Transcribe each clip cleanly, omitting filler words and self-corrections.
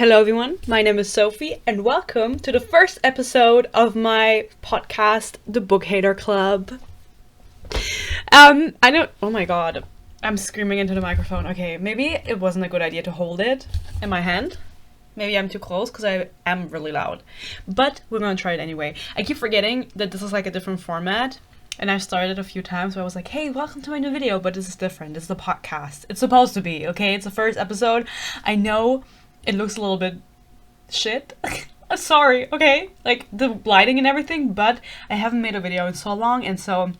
Hello everyone, my name is Sophie and welcome to the first episode of my podcast, The Book Hater Club. Oh my god, I'm screaming into the microphone. Okay, maybe it wasn't a good idea to hold it in my hand. Maybe I'm too close because I am really loud. But we're gonna try it anyway. I keep forgetting that this is like a different format. And I've started a few times where I was like, hey, welcome to my new video, but this is different. This is a podcast. It's supposed to be, okay? It's the first episode. I know it looks a little bit shit. Sorry, okay? Like the lighting and everything, but I haven't made a video in so long, and so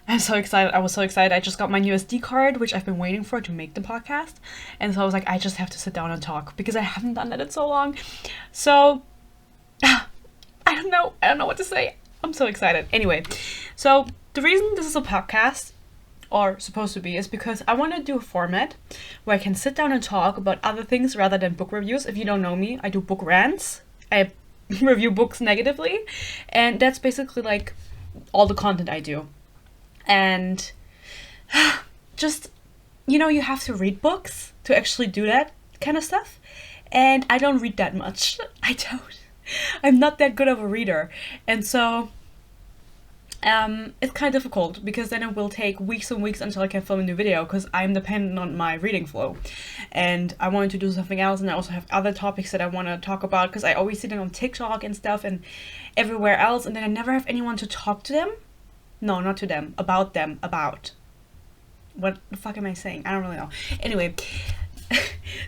I'm so excited. I was so excited. I just got my new SD card, which I've been waiting for to make the podcast. And so I was like, I just have to sit down and talk because I haven't done that in so long. So I don't know what to say. I'm so excited. Anyway, so the reason this is a podcast, or supposed to be, is because I want to do a format where I can sit down and talk about other things rather than book reviews. If you don't know me, I do book rants. I review books negatively, and that's basically like all the content I do. And just, you have to read books to actually do that kind of stuff. And I don't read that much. I don't. I'm not that good of a reader, and so it's kind of difficult because then it will take weeks and weeks until I can film a new video because I'm dependent on my reading flow, and I wanted to do something else, and I also have other topics that I want to talk about because I always see them on TikTok and stuff and everywhere else, and then I never have anyone to talk to them. No, not to them. About them. About. What the fuck am I saying? I don't really know. Anyway,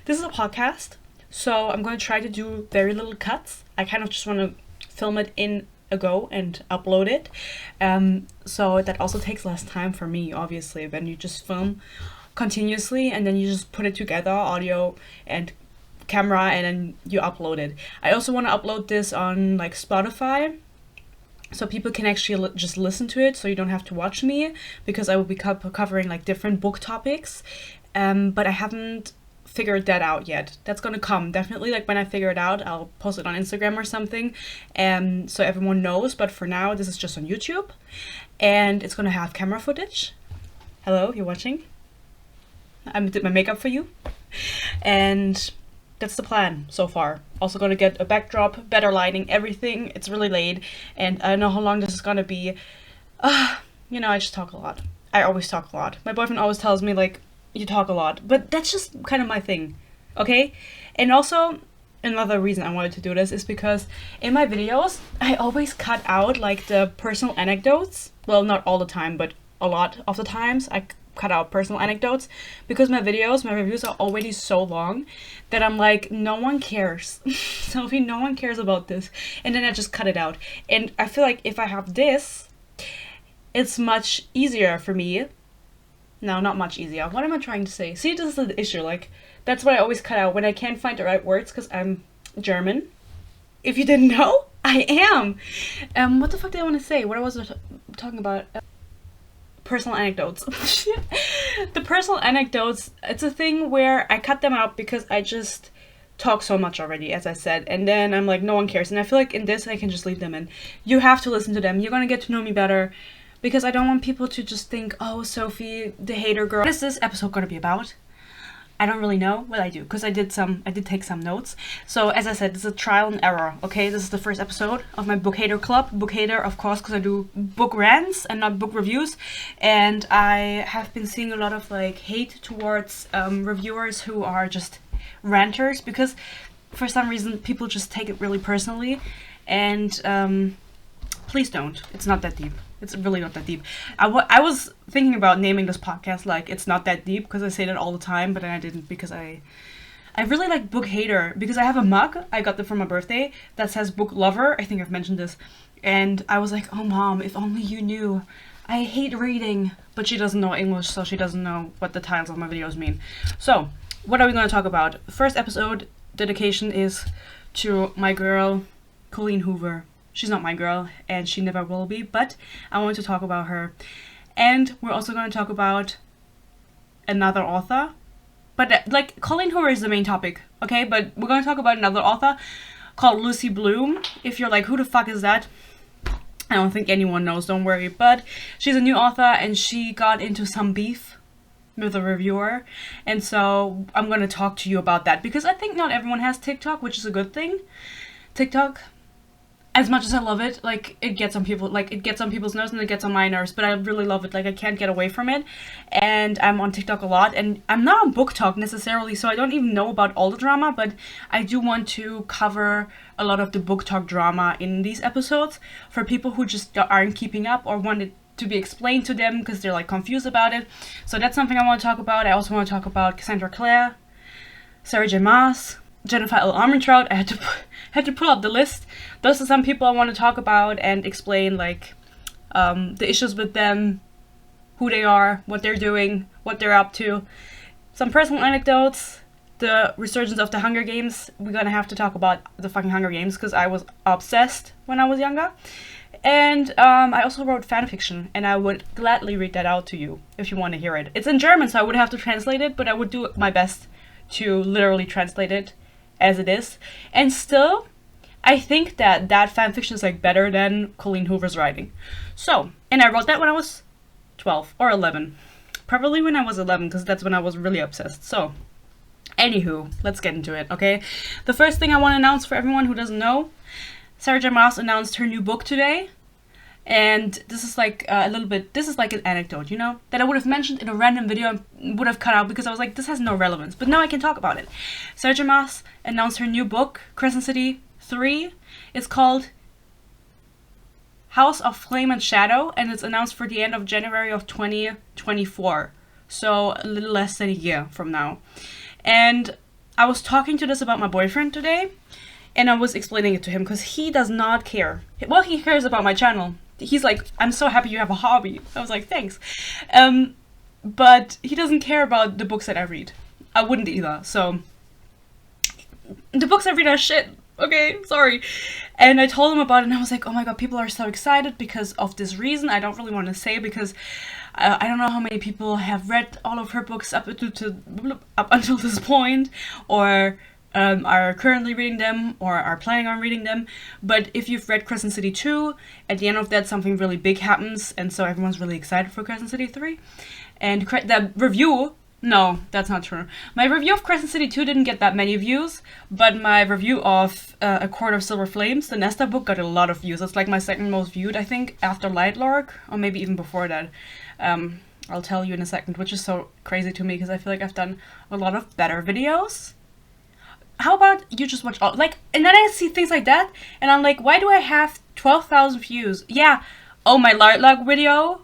this is a podcast. So I'm going to try to do very little cuts. I kind of just want to film it in a go and upload it. So that also takes less time for me, obviously, when you just film continuously and then you just put it together, audio and camera, and then you upload it. I also want to upload this on like Spotify, so people can actually just listen to it, so you don't have to watch me, because I will be covering like different book topics. But I haven't figured that out yet. That's gonna come definitely. Like when I figure it out, I'll post it on Instagram or something, so everyone knows. But for now, this is just on YouTube, and it's gonna have camera footage. Hello, you're watching. I did my makeup for you, and that's the plan so far. Also gonna get a backdrop, better lighting, everything. It's really late, and I don't know how long this is gonna be. I just talk a lot. I always talk a lot. My boyfriend always tells me like, you talk a lot, but that's just kind of my thing, okay? And also, another reason I wanted to do this is because in my videos, I always cut out like the personal anecdotes. Well, not all the time, but a lot of the times I cut out personal anecdotes because my reviews are already so long that I'm like, no one cares. Sophie, no one cares about this. And then I just cut it out. And I feel like if I have this, it's much easier for me. No, not much easier. What am I trying to say? See, this is the issue. Like, that's what I always cut out when I can't find the right words because I'm German. If you didn't know, I am. What the fuck did I want to say? What was I talking about? Personal anecdotes. The personal anecdotes, it's a thing where I cut them out because I just talk so much already, as I said. And then I'm like, no one cares. And I feel like in this, I can just leave them in. You have to listen to them. You're gonna get to know me better. Because I don't want people to just think, oh, Sophie, the hater girl. What is this episode going to be about? I don't really know. Well, I do, because I did take some notes. So, as I said, this is a trial and error, okay? This is the first episode of my Book Hater Club. Book Hater, of course, because I do book rants and not book reviews. And I have been seeing a lot of, like, hate towards reviewers who are just ranters. Because, for some reason, people just take it really personally. And, please don't. It's not that deep. It's really not that deep. I was thinking about naming this podcast like It's Not That Deep because I say that all the time, but then I didn't because I really like Book Hater because I have a mug. I got it for my birthday that says Book Lover. I think I've mentioned this. And I was like, oh mom, if only you knew. I hate reading. But she doesn't know English, so she doesn't know what the titles of my videos mean. So, what are we going to talk about? First episode dedication is to my girl, Colleen Hoover. She's not my girl, and she never will be, but I want to talk about her. And we're also going to talk about another author. But, like, Colleen Hoover is the main topic, okay? But we're going to talk about another author called Lucy Bloom. If you're like, who the fuck is that? I don't think anyone knows, don't worry. But she's a new author, and she got into some beef with a reviewer. And so I'm going to talk to you about that because I think not everyone has TikTok, which is a good thing. TikTok, as much as I love it, like, it gets on people, like, it gets on people's nerves and it gets on my nerves, but I really love it. Like, I can't get away from it, and I'm on TikTok a lot, and I'm not on booktok necessarily, so I don't even know about all the drama, but I do want to cover a lot of the booktok drama in these episodes for people who just aren't keeping up or want it to be explained to them because they're, like, confused about it. So that's something I want to talk about. I also want to talk about Cassandra Clare, Sarah J. Maas, Jennifer L. Armentrout. I had to pull up the list. Those are some people I want to talk about and explain, like, the issues with them, who they are, what they're doing, what they're up to. Some personal anecdotes, the resurgence of the Hunger Games. We're gonna have to talk about the fucking Hunger Games because I was obsessed when I was younger. And I also wrote fanfiction, and I would gladly read that out to you if you want to hear it. It's in German, so I would have to translate it, but I would do my best to literally translate it as it is. And still, I think that fanfiction is, like, better than Colleen Hoover's writing. So, and I wrote that when I was 12 or 11. Probably when I was 11, because that's when I was really obsessed. So, anywho, let's get into it, okay? The first thing I want to announce for everyone who doesn't know, Sarah J. Maas announced her new book today. And this is like this is like an anecdote, you know, that I would have mentioned in a random video and would have cut out because I was like, this has no relevance. But now I can talk about it. Sarah J. Maas announced her new book, Crescent City 3. It's called House of Flame and Shadow, and it's announced for the end of January of 2024. So a little less than a year from now. And I was talking to this about my boyfriend today, and I was explaining it to him because he does not care. Well, he cares about my channel. He's like, I'm so happy you have a hobby. I was like, thanks. But he doesn't care about the books that I read. I wouldn't either. So the books I read are shit. Okay, sorry. And I told him about it, and I was like, oh my god, people are so excited because of this reason. I don't really want to say because I don't know how many people have read all of her books up until this point, or are currently reading them, or are planning on reading them. But if you've read Crescent City 2, at the end of that something really big happens, and so everyone's really excited for Crescent City 3. And the review, no, that's not true. My review of Crescent City 2 didn't get that many views, but my review of A Court of Silver Flames, the Nesta book, got a lot of views. It's like my second most viewed, I think, after Lightlark, or maybe even before that. I'll tell you in a second, which is so crazy to me because I feel like I've done a lot of better videos. How about you just watch all, like, and then I see things like that, and I'm like, why do I have 12,000 views? Yeah, oh, my Lightlark video,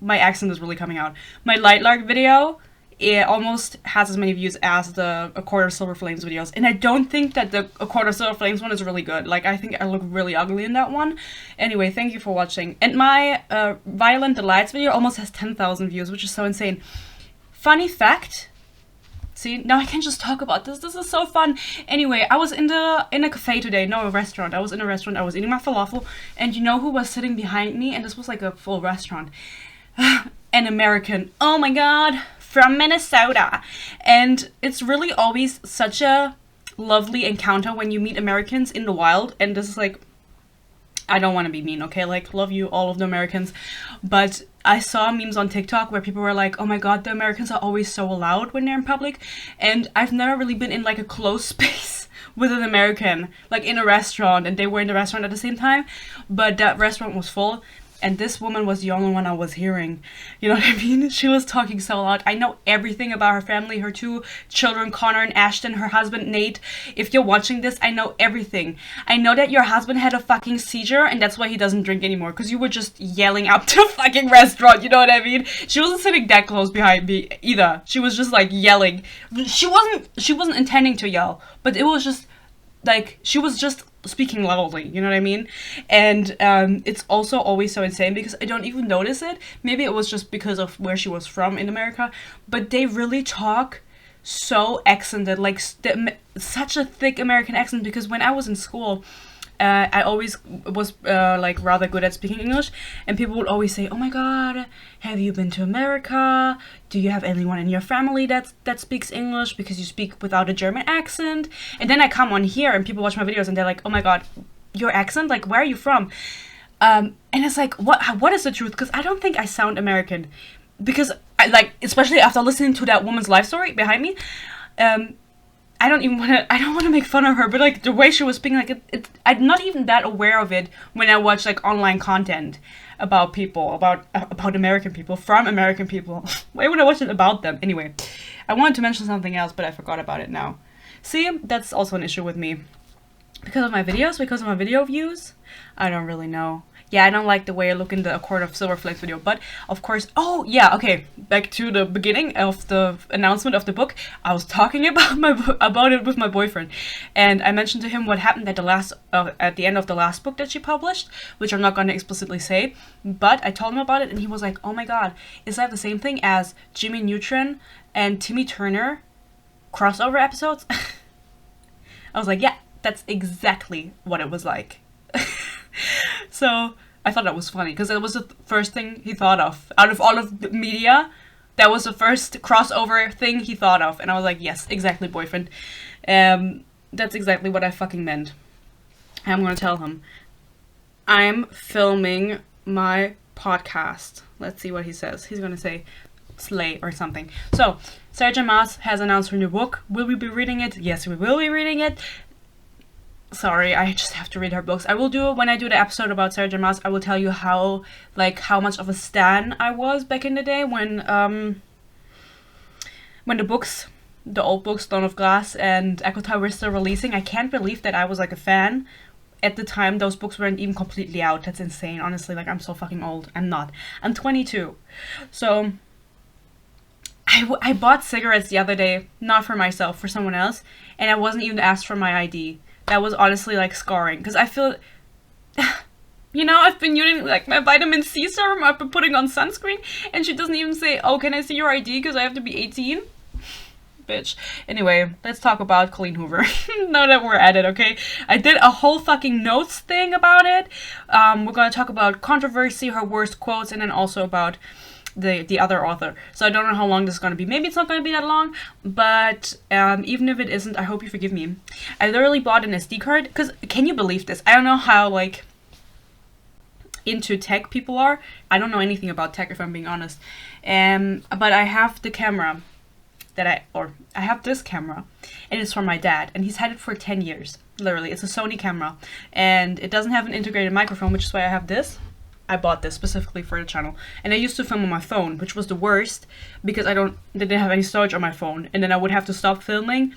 my accent is really coming out. My Lightlark video, it almost has as many views as the A Court of Silver Flames videos, and I don't think that the A Court of Silver Flames one is really good. Like, I think I look really ugly in that one. Anyway, thank you for watching. And my Violent Delights video almost has 10,000 views, which is so insane. Funny fact. See, now I can just talk about this. This is so fun. Anyway, I was in a cafe today. No, a restaurant. I was in a restaurant. I was eating my falafel. And you know who was sitting behind me? And this was like a full restaurant. An American. Oh my god. From Minnesota. And it's really always such a lovely encounter when you meet Americans in the wild. And this is like, I don't want to be mean, okay? Like, love you, all of the Americans. But I saw memes on TikTok where people were like, oh my god, the Americans are always so loud when they're in public. And I've never really been in, like, a close space with an American, like, in a restaurant. And they were in the restaurant at the same time. But that restaurant was full. And this woman was the only one I was hearing. You know what I mean? She was talking so loud. I know everything about her family, her 2 children, Connor and Ashton, her husband, Nate. If you're watching this, I know everything. I know that your husband had a fucking seizure, and that's why he doesn't drink anymore. Because you were just yelling up to a fucking restaurant, you know what I mean? She wasn't sitting that close behind me either. She was just, like, yelling. She wasn't intending to yell. But it was just, like, she was just speaking loudly, you know what I mean? And it's also always so insane because I don't even notice it. Maybe it was just because of where she was from in America, but they really talk so accented, like such a thick American accent, because when I was in school, I always was like rather good at speaking English, and people would always say, oh my god, have you been to America? Do you have anyone in your family that speaks English, because you speak without a German accent? And then I come on here and people watch my videos and they're like, oh my god, your accent, like, where are you from? And it's like, what is the truth? Because I don't think I sound American, because like, especially after listening to that woman's life story behind me, I don't want to make fun of her, but like the way she was speaking, like I'm not even that aware of it when I watch like online content about people, about American people, from American people. Why would I watch it about them? Anyway, I wanted to mention something else, but I forgot about it now. See, that's also an issue with me. Because of my videos, because of my video views, I don't really know. Yeah, I don't like the way I look in the A Court of Silver Flakes video, but of course, oh yeah, okay, back to the beginning of the announcement of the book. I was talking about it with my boyfriend, and I mentioned to him what happened at the end of the last book that she published, which I'm not going to explicitly say, but I told him about it, and he was like, oh my god, is that the same thing as Jimmy Neutron and Timmy Turner crossover episodes? I was like, yeah, that's exactly what it was like. So I thought that was funny because that was the first thing he thought of. Out of all of the media, that was the first crossover thing he thought of. And I was like, yes, exactly, boyfriend. That's exactly what I fucking meant. I'm going to tell him. I'm filming my podcast. Let's see what he says. He's going to say slay or something. So, Sarah J. Maas has announced her new book. Will we be reading it? Yes, we will be reading it. Sorry, I just have to read her books. I will do it when I do the episode about Sarah J. Maas. I will tell you how much of a stan I was back in the day when the old books, Throne of Glass and Echo Tower were still releasing. I can't believe that I was like a fan. At the time, those books weren't even completely out. That's insane, honestly. Like, I'm so fucking old. I'm not. I'm 22. So, I bought cigarettes the other day, not for myself, for someone else, and I wasn't even asked for my ID. That was honestly like scarring, because I feel, you know, I've been using like my vitamin C serum, I've been putting on sunscreen, and she doesn't even say, oh, can I see your ID because I have to be 18? Bitch. Anyway, let's talk about Colleen Hoover. Now that we're at it, okay? I did a whole fucking notes thing about it. We're gonna talk about controversy, her worst quotes, and then also about the other author. So I don't know how long this is going to be. Maybe it's not going to be that long, but even if it isn't, I hope you forgive me. I literally bought an SD card, because can you believe this? I don't know how, like, into tech people are. I don't know anything about tech, if I'm being honest. But I have the camera I have this camera, and it's from my dad, and he's had it for 10 years. Literally, it's a Sony camera, and it doesn't have an integrated microphone, which is why I have this. I bought this specifically for the channel, and I used to film on my phone, which was the worst because I didn't have any storage on my phone, and then I would have to stop filming.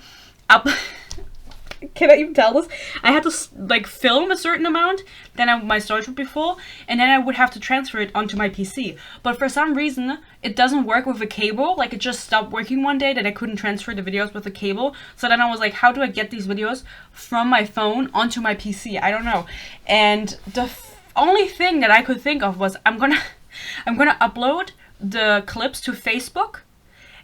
Can I even tell this? I had to like film a certain amount, then my storage would be full, and then I would have to transfer it onto my PC. But for some reason, it doesn't work with a cable. Like, it just stopped working one day that I couldn't transfer the videos with a cable. So then I was like, how do I get these videos from my phone onto my PC? I don't know. And the only thing that I could think of was I'm gonna upload the clips to Facebook,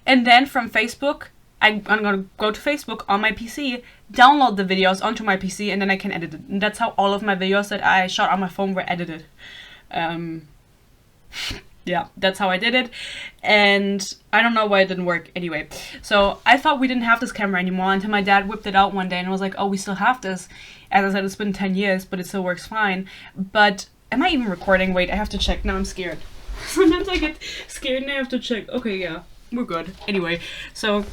and then from Facebook I'm gonna go to Facebook on my PC, download the videos onto my PC, and then I can edit it. And that's how all of my videos that I shot on my phone were edited. Yeah, that's how I did it, and I don't know why it didn't work anyway. So I thought we didn't have this camera anymore until my dad whipped it out one day and was like, oh, we still have this. As I said, it's been 10 years, but it still works fine. But am I even recording? Wait, I have to check. Now I'm scared. Sometimes I get scared and I have to check. Okay, yeah, we're good. Anyway, so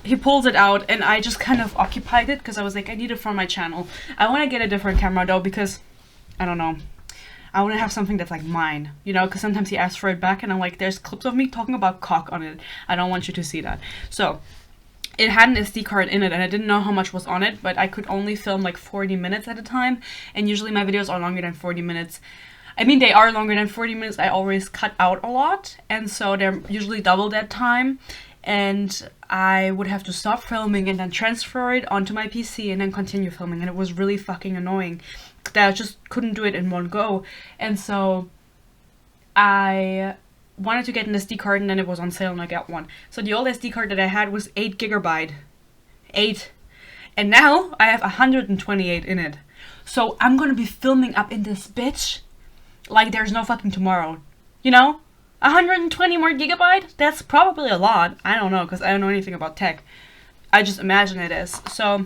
he pulls it out, and I just kind of occupied it because I was like, I need it for my channel. I want to get a different camera though, because I don't know, I want to have something that's like mine, you know, because sometimes he asks for it back and I'm like, there's clips of me talking about cock on it. I don't want you to see that. So it had an SD card in it, and I didn't know how much was on it, but I could only film like 40 minutes at a time, and usually my videos are longer than 40 minutes. I mean, they are longer than 40 minutes. I always cut out a lot, and so they're usually double that time. And I would have to stop filming and then transfer it onto my PC and then continue filming, and it was really fucking annoying that I just couldn't do it in one go. And so I wanted to get an SD card, and then it was on sale and I got one. So the old SD card that I had was 8 gigabyte. 8. And now I have 128 in it. So I'm gonna be filming up in this bitch like there's no fucking tomorrow. You know? 120 more gigabyte? That's probably a lot. I don't know, because I don't know anything about tech. I just imagine it is. So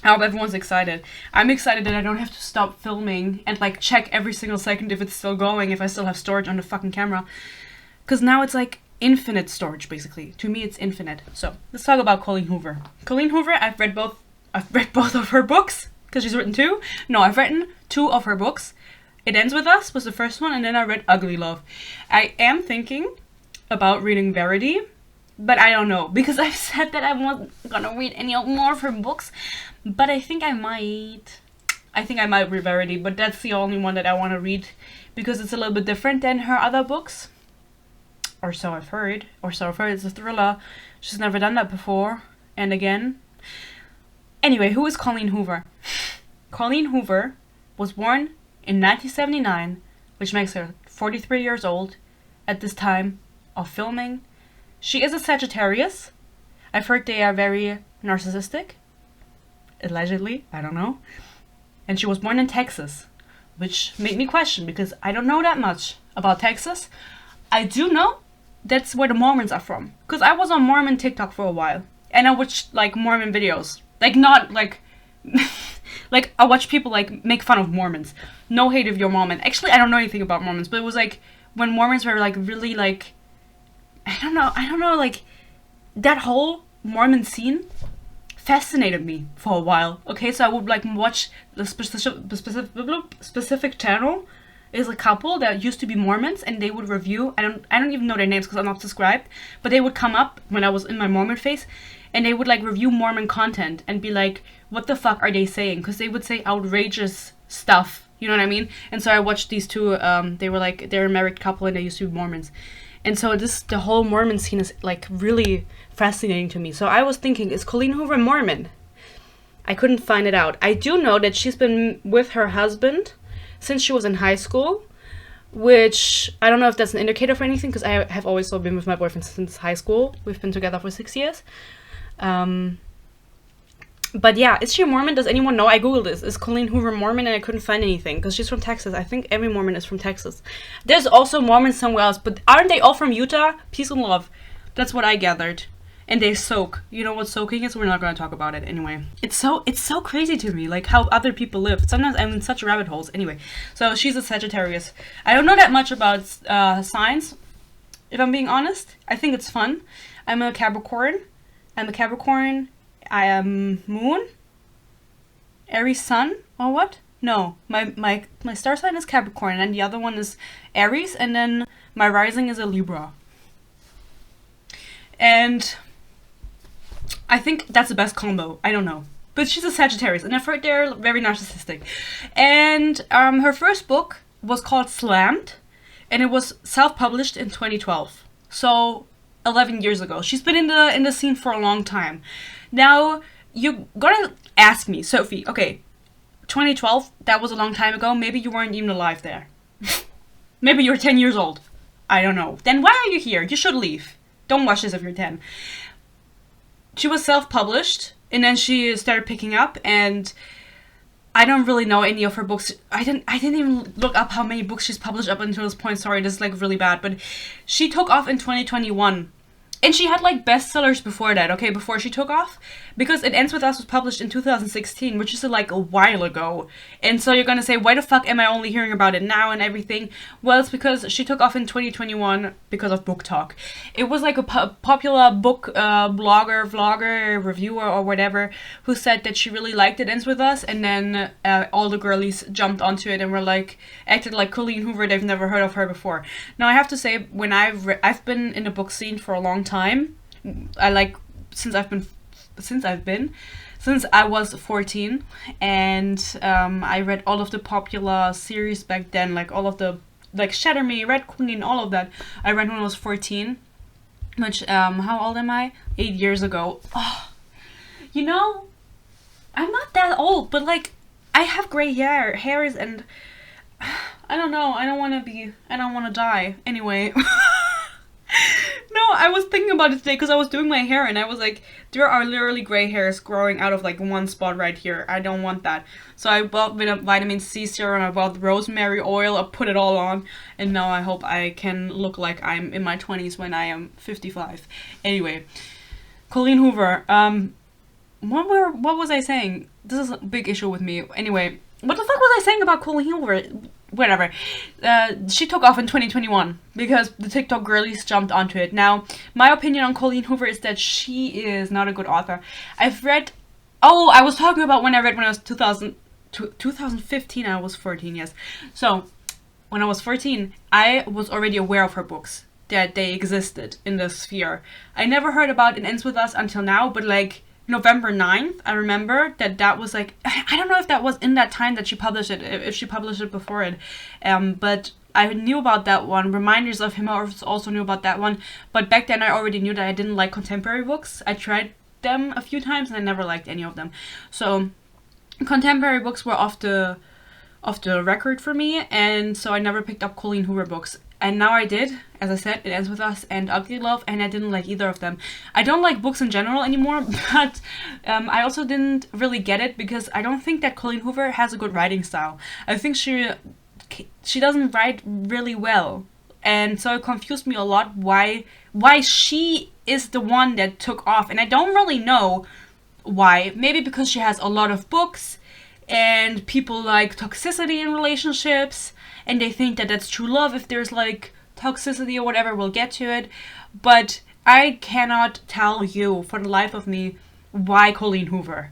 I hope everyone's excited. I'm excited that I don't have to stop filming and like check every single second if it's still going, if I still have storage on the fucking camera. Because now it's like infinite storage, basically. To me, it's infinite. So let's talk about Colleen Hoover. Colleen Hoover, I've read both of her books, because she's written 2. No, I've written 2 of her books. It Ends With Us was the first one, and then I read Ugly Love. I am thinking about reading Verity, but I don't know, because I've said that I wasn't gonna read any more of her books, but I think I might. I think I might read Verity, but that's the only one that I want to read, because it's a little bit different than her other books. Or so I've heard. It's a thriller. She's never done that before. And again. Anyway, who is Colleen Hoover? Colleen Hoover was born in 1979, which makes her 43 years old at this time of filming. She is a Sagittarius. I've heard they are very narcissistic. Allegedly, I don't know. And she was born in Texas, which made me question, because I don't know that much about Texas. I do know that's where the Mormons are from, because I was on Mormon TikTok for a while, and I watched like Mormon videos, like not like like I watch people like make fun of Mormons. No hate if you're Mormon. Actually, I don't know anything about Mormons, but it was like when Mormons were like really like I don't know like that whole Mormon scene fascinated me for a while. Okay, so I would like watch the specific channel. Is a couple that used to be Mormons, and they would review. I don't even know their names because I'm not subscribed, but they would come up when I was in my Mormon phase, and they would like review Mormon content and be like, "What the fuck are they saying?" Because they would say outrageous stuff. You know what I mean? And so I watched these 2. They're a married couple, and they used to be Mormons. And so the whole Mormon scene is like really fascinating to me. So I was thinking, is Colleen Hoover Mormon? I couldn't find it out. I do know that she's been with her husband since she was in high school, which I don't know if that's an indicator for anything, because I have always been with my boyfriend since high school. We've been together for 6 years. But yeah, is she a Mormon? Does anyone know? I googled this. Is Colleen Hoover Mormon? And I couldn't find anything, because she's from Texas. I think every Mormon is from Texas. There's also Mormons somewhere else, but aren't they all from Utah? Peace and love. That's what I gathered. And they soak. You know what soaking is? We're not going to talk about it anyway. It's so crazy to me, like how other people live. Sometimes I'm in such rabbit holes. Anyway, so she's a Sagittarius. I don't know that much about signs, if I'm being honest. I think it's fun. I'm a Capricorn. I am Moon. Aries Sun. Or what? No, my star sign is Capricorn, and the other one is Aries, and then my rising is a Libra. And I think that's the best combo. I don't know. But she's a Sagittarius, and I've heard they're very narcissistic. And her first book was called Slammed, and it was self-published in 2012. So 11 years ago. She's been in the scene for a long time. Now, you're gonna ask me, Sophie, okay, 2012, that was a long time ago. Maybe you weren't even alive there. Maybe you're 10 years old. I don't know. Then why are you here? You should leave. Don't watch this if you're 10. She was self-published, and then she started picking up, and I don't really know any of her books. I didn't even look up how many books she's published up until this point. Sorry, this is like really bad, but she took off in 2021. And she had like bestsellers before that, okay, before she took off. Because It Ends With Us was published in 2016, which is like a while ago. And so you're gonna say, why the fuck am I only hearing about it now and everything? Well, it's because she took off in 2021 because of BookTok. It was like a popular book vlogger, reviewer or whatever, who said that she really liked It Ends With Us. And then all the girlies jumped onto it and were like, acted like Colleen Hoover. They've never heard of her before. Now I have to say, when I've been in the book scene for a long time. Since I was 14, and I read all of the popular series back then, like all of the, like Shatter Me, Red Queen, all of that. I read when I was 14, which, how old am I? 8 years ago. Oh, you know, I'm not that old, but like, I have gray hairs, and I don't know, I don't want to die. Anyway. No, I was thinking about it today because I was doing my hair and I was like, there are literally gray hairs growing out of like one spot right here. I don't want that. So I bought vitamin C serum, I bought rosemary oil, I put it all on, and now I hope I can look like I'm in my 20s when I am 55. Anyway, Colleen Hoover. What was I saying? This is a big issue with me. Anyway, what the fuck was I saying about Colleen Hoover? whatever. She took off in 2021 because the TikTok girlies jumped onto it. Now, my opinion on Colleen Hoover is that she is not a good author. I've read... Oh, I was talking about when I read when I was 2015. I was 14, yes. So, when I was 14, I was already aware of her books, that they existed in the sphere. I never heard about It Ends With Us until now, but like November 9th, I remember that was like, I don't know if that was in that time that she published it, if she published it before it, but I knew about that one. Reminders of Him also knew about that one, but back then I already knew that I didn't like contemporary books. I tried them a few times and I never liked any of them. So contemporary books were off the record for me, and so I never picked up Colleen Hoover books. And now I did, as I said, It Ends With Us and Ugly Love, and I didn't like either of them. I don't like books in general anymore, but I also didn't really get it because I don't think that Colleen Hoover has a good writing style. I think she doesn't write really well, and so it confused me a lot why she is the one that took off, and I don't really know why. Maybe because she has a lot of books and people like toxicity in relationships and they think that that's true love if there's like toxicity or whatever. We'll get to it, but I cannot tell you for the life of me why Colleen Hoover,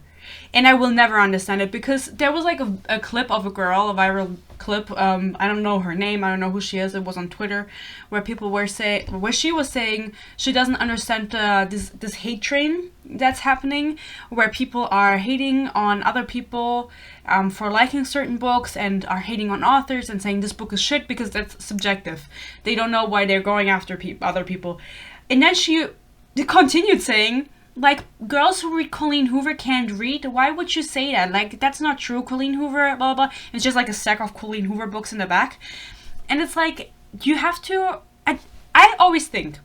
and I will never understand it, because there was like a clip of a girl, a viral clip, I don't know her name, I don't know who she is, it was on Twitter, where people were where she was saying she doesn't understand this hate train that's happening, where people are hating on other people for liking certain books and are hating on authors and saying this book is shit because that's subjective. They don't know why they're going after other people. And then she continued saying, like, girls who read Colleen Hoover can't read? Why would you say that? Like, that's not true. Colleen Hoover, blah, blah. It's just like a stack of Colleen Hoover books in the back. And it's like, you have to... I always think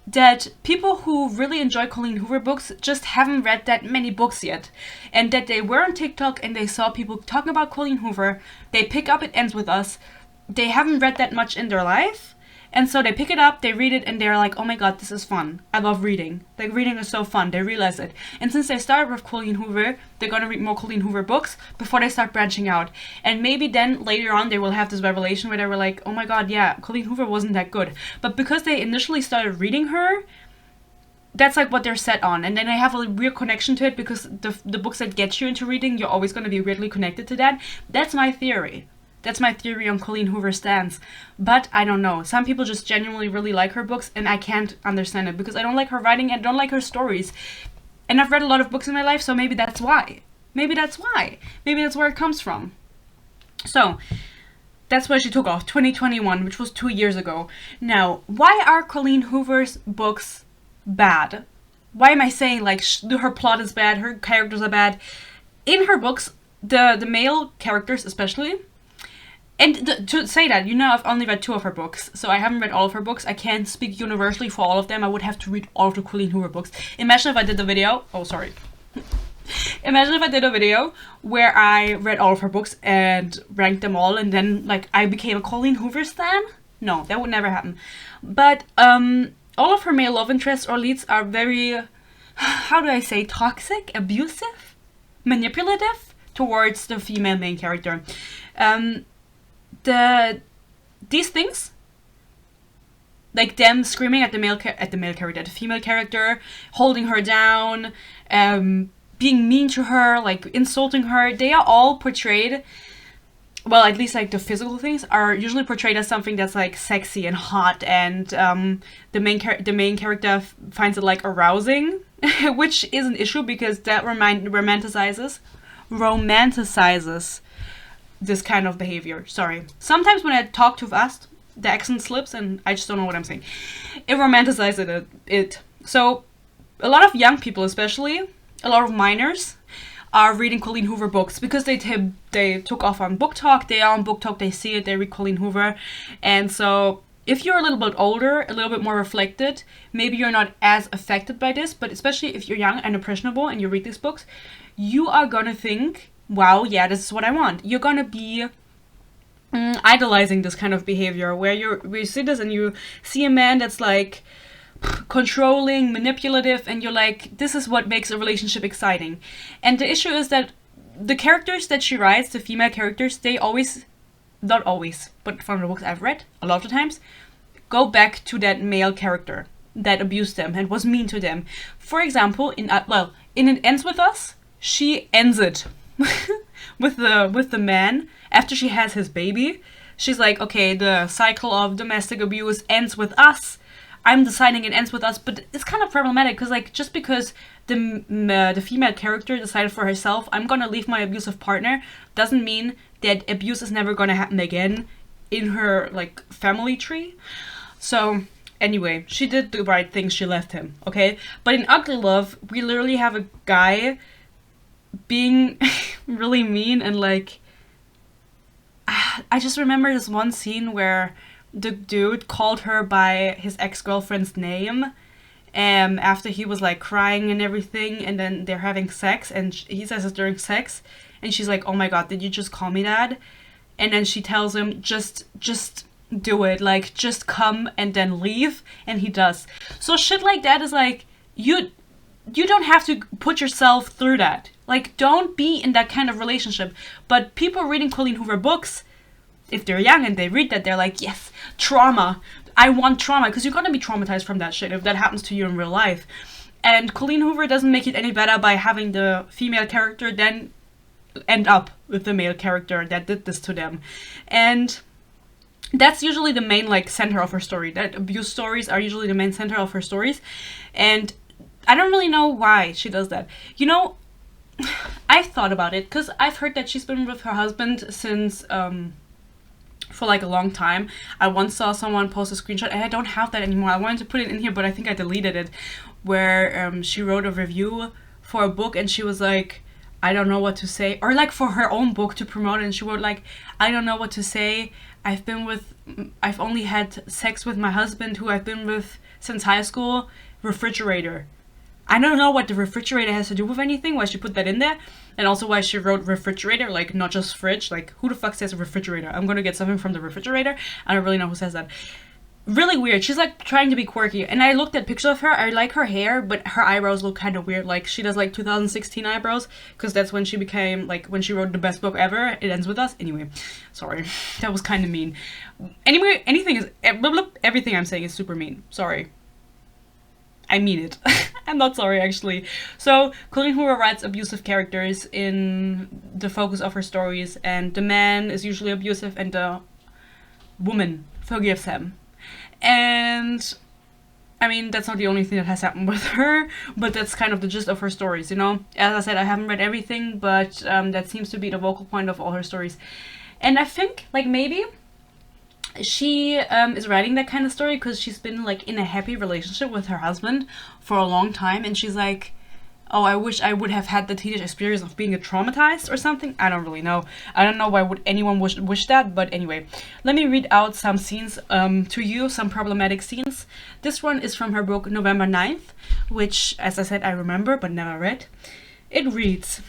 that people who really enjoy Colleen Hoover books just haven't read that many books yet. And that they were on TikTok and they saw people talking about Colleen Hoover. They pick up It Ends With Us. They haven't read that much in their life. And so they pick it up, they read it, and they're like, oh my god, this is fun. I love reading. Like, reading is so fun. They realize it. And since they started with Colleen Hoover, they're gonna read more Colleen Hoover books before they start branching out. And maybe then, later on, they will have this revelation where they were like, oh my god, yeah, Colleen Hoover wasn't that good. But because they initially started reading her, that's like what they're set on. And then they have a weird connection to it because the books that get you into reading, you're always gonna be weirdly connected to that. That's my theory. That's my theory on Colleen Hoover's stance. But I don't know. Some people just genuinely really like her books, and I can't understand it because I don't like her writing and I don't like her stories. And I've read a lot of books in my life, so maybe that's why. Maybe that's why. Maybe that's where it comes from. So, that's why she took off, 2021, which was 2 years ago. Now, why are Colleen Hoover's books bad? Why am I saying, like, her plot is bad, her characters are bad? In her books, the male characters especially... And to say that, you know, I've only read 2 of her books, so I haven't read all of her books. I can't speak universally for all of them. I would have to read all of the Colleen Hoover books. Imagine if I did a video... Oh, sorry. Imagine if I did a video where I read all of her books and ranked them all, and then, like, I became a Colleen Hoover stan? No, that would never happen. But, all of her male love interests or leads are very... How do I say? Toxic? Abusive? Manipulative? Towards the female main character. These things, like them screaming at the female character, holding her down, being mean to her, like insulting her, they are all portrayed, well, at least like the physical things are usually portrayed as something that's like sexy and hot, and the main character finds it like arousing, which is an issue because that romanticizes this kind of behavior. Sorry. Sometimes when I talk too fast, the accent slips and I just don't know what I'm saying. It romanticizes it. So, a lot of young people especially, a lot of minors, are reading Colleen Hoover books because they took off on booktok, they are on booktok, they see it, they read Colleen Hoover. And so, if you're a little bit older, a little bit more reflected, maybe you're not as affected by this, but especially if you're young and impressionable and you read these books, you are gonna think, wow, yeah, this is what I want. You're gonna be idolizing this kind of behavior where you see this and you see a man that's like controlling, manipulative, and you're like, this is what makes a relationship exciting. And the issue is that the characters that she writes, the female characters, they always not always, but from the books I've read, a lot of the times, go back to that male character that abused them and was mean to them. For example, in It Ends With Us, she ends it with the man after she has his baby. She's like, okay, the cycle of domestic abuse ends with us. I'm deciding it ends with us, but it's kind of problematic because, like, just because the female character decided for herself, I'm gonna leave my abusive partner, doesn't mean that abuse is never gonna happen again in her, like, family tree. So anyway, she did the right thing. She left him, okay? But in Ugly Love, we literally have a guy being really mean and, like, I just remember this one scene where the dude called her by his ex-girlfriend's name after he was, like, crying and everything, and then they're having sex, and he says it's during sex, and she's like, oh my god, did you just call me that? And then she tells him, just do it, like, just come and then leave, and he does. So shit like that is like, you don't have to put yourself through that. Like, don't be in that kind of relationship. But people reading Colleen Hoover books, if they're young and they read that, they're like, yes, trauma. I want trauma. Because you're going to be traumatized from that shit if that happens to you in real life. And Colleen Hoover doesn't make it any better by having the female character then end up with the male character that did this to them. And that's usually the main, like, center of her story. That abuse stories are usually the main center of her stories. And I don't really know why she does that. You know, I've thought about it, because I've heard that she's been with her husband since, for, like, a long time. I once saw someone post a screenshot, and I don't have that anymore. I wanted to put it in here, but I think I deleted it, where she wrote a review for a book, and she was like, I don't know what to say. Or, like, for her own book to promote it, and she wrote, like, I don't know what to say. I've only had sex with my husband, who I've been with since high school. Refrigerator. I don't know what the refrigerator has to do with anything, why she put that in there, and also why she wrote refrigerator, like, not just fridge. Like, who the fuck says refrigerator? I'm gonna get something from the refrigerator. I don't really know who says that. Really weird. She's, like, trying to be quirky, and I looked at pictures of her. I like her hair, but her eyebrows look kind of weird. Like, she does, like, 2016 eyebrows, because that's when she became, like, when she wrote the best book ever, It Ends With Us. Anyway, sorry. That was kind of mean. Anyway, everything I'm saying is super mean. Sorry. I mean it. I'm not sorry, actually. So, Colleen Hoover writes abusive characters in the focus of her stories, and the man is usually abusive, and the woman forgives him. And, I mean, that's not the only thing that has happened with her, but that's kind of the gist of her stories, you know? As I said, I haven't read everything, but that seems to be the focal point of all her stories. And I think, like, maybe she is writing that kind of story because she's been, like, in a happy relationship with her husband for a long time, and she's like, oh, I wish I would have had the teenage experience of being traumatized or something. I don't really know. I don't know why would anyone wish that, but anyway. Let me read out some scenes to you, some problematic scenes. This one is from her book November 9th, which, as I said, I remember but never read. It reads,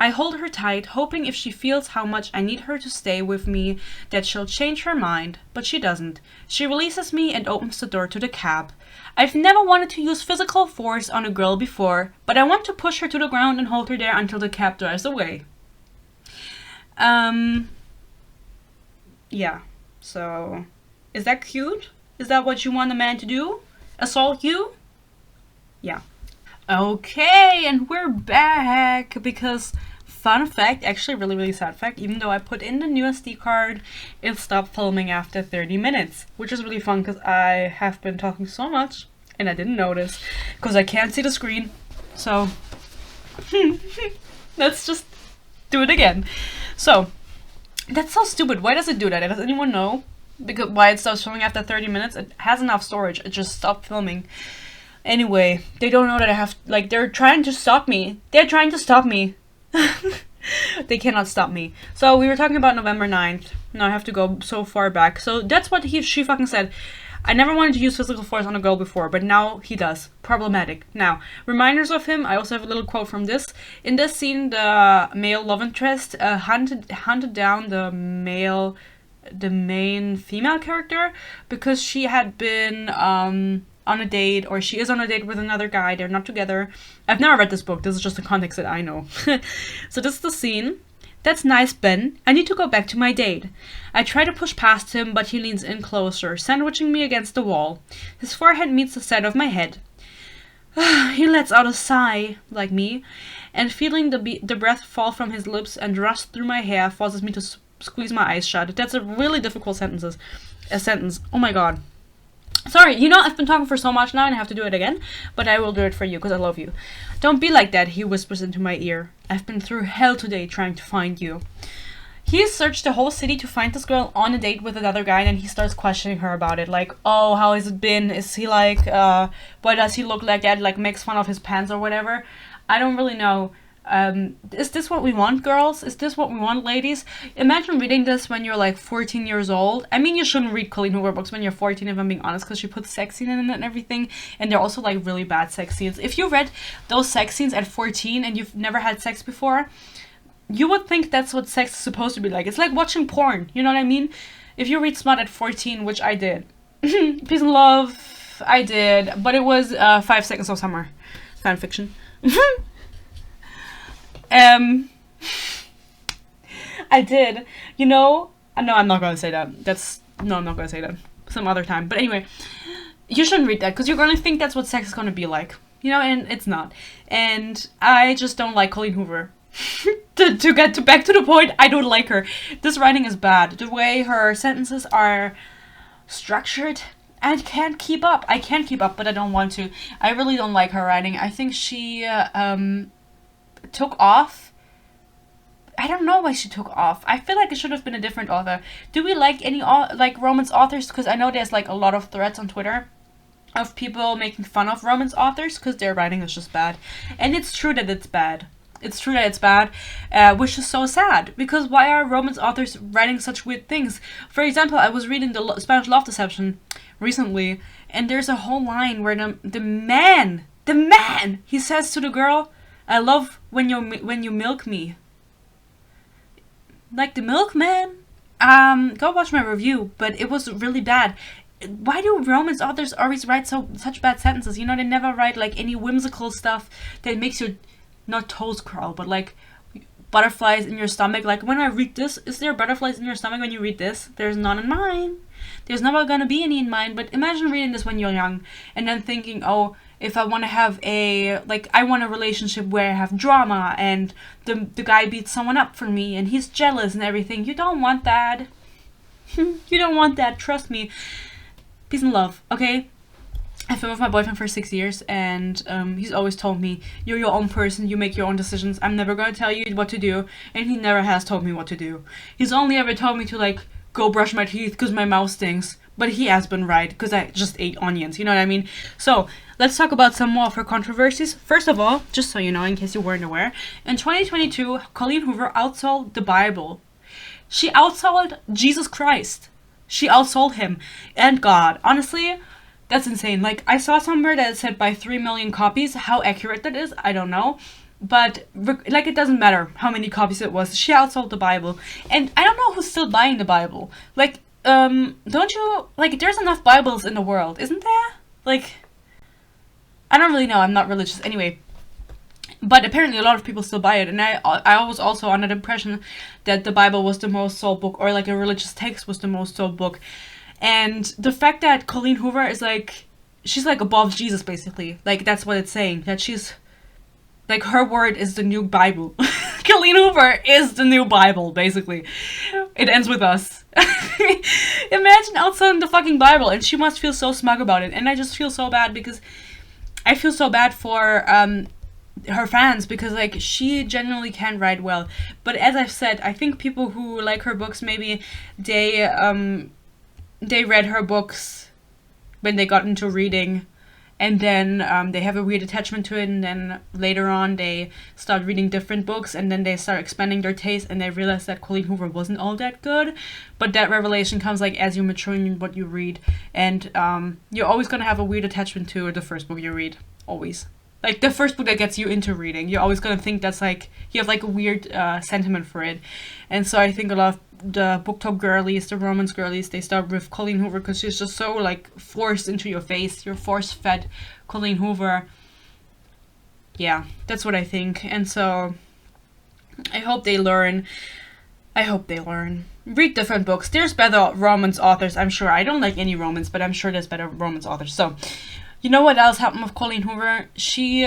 I hold her tight, hoping if she feels how much I need her to stay with me, that she'll change her mind, but she doesn't. She releases me and opens the door to the cab. I've never wanted to use physical force on a girl before, but I want to push her to the ground and hold her there until the cab drives away. Yeah, so, is that cute? Is that what you want a man to do? Assault you? Yeah. Okay, and we're back, because fun fact, actually really, really sad fact, even though I put in the new SD card, it stopped filming after 30 minutes, which is really fun because I have been talking so much and I didn't notice because I can't see the screen. So, let's just do it again. So, that's so stupid. Why does it do that? Does anyone know? Because why it stops filming after 30 minutes? It has enough storage. It just stopped filming. Anyway, they don't know that I have, like, they're trying to stop me. They're trying to stop me. They cannot stop me. So we were talking about November 9th. Now I have to go so far back. So that's what she fucking said. I never wanted to use physical force on a girl before, but now he does. Problematic. Now, reminders of him. I also have a little quote from this. In this scene, the male love interest hunted down the main female character because she had been on a date, or she is on a date with another guy. They're not together. I've never read this book. This is just the context that I know. So this is the scene. That's nice, Ben. I need to go back to my date. I try to push past him, but he leans in closer, sandwiching me against the wall. His forehead meets the side of my head. He lets out a sigh, like me, and feeling the breath fall from his lips and rush through my hair forces me to squeeze my eyes shut. That's a really difficult sentence. Oh my god. Sorry, I've been talking for so much now and I have to do it again, but I will do it for you because I love you. Don't be like that, he whispers into my ear. I've been through hell today trying to find you. He searched the whole city to find this girl on a date with another guy, and he starts questioning her about it. Like, oh, how has it been? Is he like, why does he look like that? Like, makes fun of his pants or whatever. I don't really know. Is this what we want, girls? Is this what we want, ladies? Imagine reading this when you're like 14 years old. I mean, you shouldn't read Colleen Hoover books when you're 14, if I'm being honest, because she puts sex scenes in it and everything, and they're also like really bad sex scenes. If you read those sex scenes at 14 and you've never had sex before, you would think that's what sex is supposed to be like. It's like watching porn, you know what I mean? If you read smut at 14, which I did. Peace and love, I did. But it was 5 Seconds of Summer fanfiction. I did. No, I'm not gonna say that. I'm not gonna say that. Some other time. But anyway, you shouldn't read that because you're gonna think that's what sex is gonna be like. And it's not. And I just don't like Colleen Hoover. to get back to the point, I don't like her. This writing is bad. The way her sentences are structured, I can't keep up. But I don't want to. I really don't like her writing. I think she took off. I don't know why she took off. I feel like it should have been a different author. Do we like any romance authors? Because I know there's like a lot of threads on Twitter of people making fun of romance authors because their writing is just bad. And it's true that it's bad. Which is so sad, because why are romance authors writing such weird things? For example, I was reading the Spanish Love Deception recently, and there's a whole line where the man, he says to the girl, I love when you milk me. Like the milkman. Go watch my review, but it was really bad. Why do romance authors always write such bad sentences? They never write like any whimsical stuff that makes your not toes curl, but like butterflies in your stomach. Like when I read this, is there butterflies in your stomach when you read this? There's none in mine. There's never gonna be any in mine. But imagine reading this when you're young and then thinking, oh, if I want to have I want a relationship where I have drama and the guy beats someone up for me and he's jealous and everything. You don't want that. You don't want that. Trust me. Peace and love. Okay. I've been with my boyfriend for 6 years, and he's always told me, you're your own person, you make your own decisions, I'm never gonna tell you what to do, and he never has told me what to do. He's only ever told me to, go brush my teeth because my mouth stinks, but he has been right, because I just ate onions, you know what I mean? So, let's talk about some more of her controversies. First of all, just so you know, in case you weren't aware, in 2022, Colleen Hoover outsold the Bible. She outsold Jesus Christ. She outsold him, and God. Honestly, that's insane. I saw somewhere that it said by 3 million copies. How accurate that is, I don't know. But, it doesn't matter how many copies it was. She outsold the Bible. And I don't know who's still buying the Bible. Don't you... there's enough Bibles in the world, isn't there? I don't really know. I'm not religious. Anyway. But apparently a lot of people still buy it. And I was also under the impression that the Bible was the most sold book. Or, a religious text was the most sold book. And the fact that Colleen Hoover is she's above Jesus, basically. That's what it's saying. That she's, her word is the new Bible. Colleen Hoover is the new Bible, basically. It ends with us. Imagine outselling the fucking Bible, and she must feel so smug about it. And I just feel so bad because I feel so bad for her fans, because she genuinely can write well. But as I've said, I think people who like her books, maybe they read her books when they got into reading, and then they have a weird attachment to it, and then later on they start reading different books, and then they start expanding their taste, and they realize that Colleen Hoover wasn't all that good. But that revelation comes as you mature in what you read, and you're always gonna have a weird attachment to the first book you read. Always. The first book that gets you into reading, you're always gonna think that's you have a weird sentiment for it. And so I think a lot of the booktok girlies, the romance girlies, they start with Colleen Hoover because she's just so forced into your face. You're force-fed Colleen Hoover. Yeah, that's what I think. And so I hope they learn I hope they learn. Read different books. There's better romance authors, I'm sure. I don't like any romance, but I'm sure there's better romance authors. So, you know what else happened with Colleen Hoover? She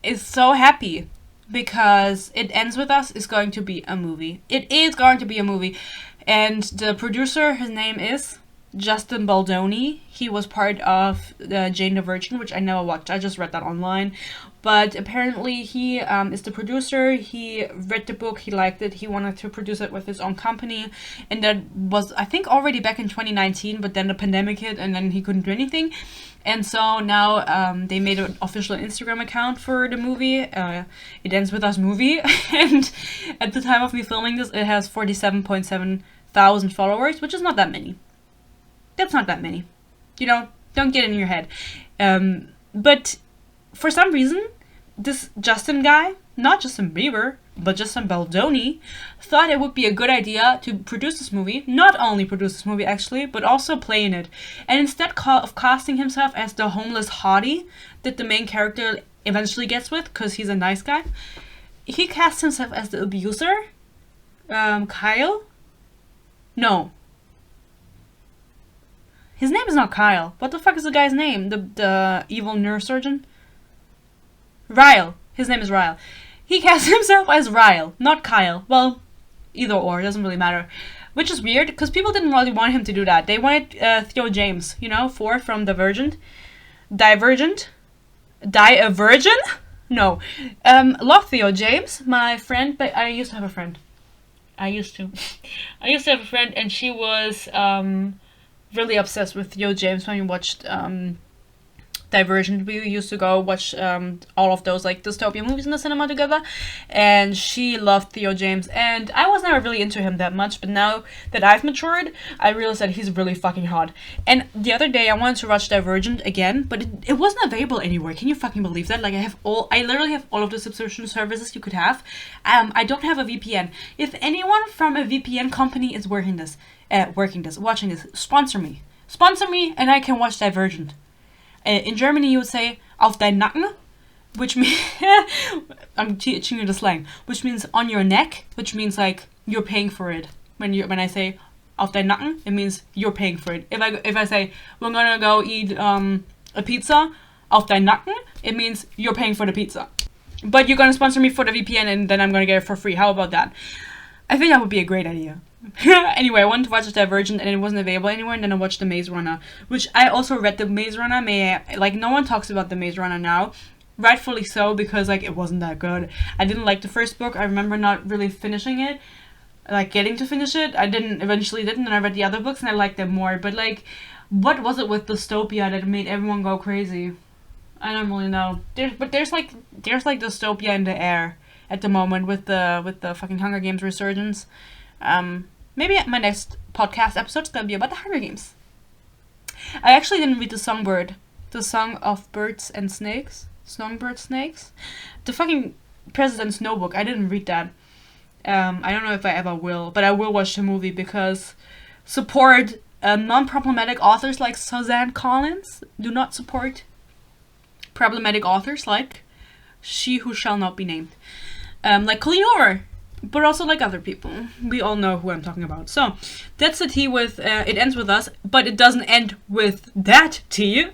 is so happy because It Ends With Us is going to be a movie. It is going to be a movie. And the producer, his name is Justin Baldoni. He was part of Jane the Virgin, which I never watched. I just read that online. But apparently he is the producer. He read the book. He liked it. He wanted to produce it with his own company. And that was, I think, already back in 2019. But then the pandemic hit and then he couldn't do anything. And so now they made an official Instagram account for the movie. It Ends With Us movie. And at the time of me filming this, it has 47.7 thousand followers, which is not that many. That's not that many. You know, don't get in your head. But for some reason, this Justin guy, not Justin Bieber, but Justin Baldoni, thought it would be a good idea to produce this movie. Not only produce this movie, actually, but also play in it. And instead of casting himself as the homeless hottie that the main character eventually gets with, because he's a nice guy, he cast himself as the abuser. Kyle? No. His name is not Kyle. What the fuck is the guy's name? The evil neurosurgeon? Ryle. His name is Ryle. He cast himself as Ryle, not Kyle. Well, either or, it doesn't really matter. Which is weird, because people didn't really want him to do that. They wanted Theo James, you know, from Divergent. Divergent? No. Love Theo James, my friend, but I used to have a friend. I used to have a friend, and she was really obsessed with Theo James when we watched Divergent. We used to go watch all of those like dystopian movies in the cinema together, and she loved Theo James, and I was never really into him that much, but now that I've matured, I realized that he's really fucking hot. And the other day I wanted to watch Divergent again, but it wasn't available anywhere. Can you fucking believe that? Like, I literally have all of the subscription services you could have. I don't have a VPN. If anyone from a VPN company is watching this, sponsor me, and I can watch Divergent. In Germany, you would say "auf dein Nacken," which means I'm teaching you the slang, which means on your neck, which means like you're paying for it. When I say "auf dein Nacken," it means you're paying for it. If I say we're gonna go eat a pizza, "auf dein Nacken," it means you're paying for the pizza. But you're gonna sponsor me for the VPN, and then I'm gonna get it for free. How about that? I think that would be a great idea. Anyway, I wanted to watch Divergent and it wasn't available anywhere, and then I watched The Maze Runner, which I also read. The Maze Runner, no one talks about The Maze Runner now, rightfully so, because like it wasn't that good. I didn't like the first book. I remember not really finishing it, like getting to finish it. I eventually didn't, and I read the other books and I liked them more. But like, what was it with dystopia that made everyone go crazy? I don't really know. There's like dystopia in the air at the moment with the fucking Hunger Games resurgence. Maybe my next podcast episode is gonna be about the Hunger Games. I actually didn't read The Songbird. The Song of Birds and Snakes. Songbird Snakes. The fucking President Snow book. I didn't read that. I don't know if I ever will, but I will watch the movie because support non-problematic authors like Suzanne Collins. Do not support problematic authors like She Who Shall Not Be Named. Like Colleen Hoover. But also like other people. We all know who I'm talking about. So, that's the tea with It Ends With Us, but it doesn't end with that tea.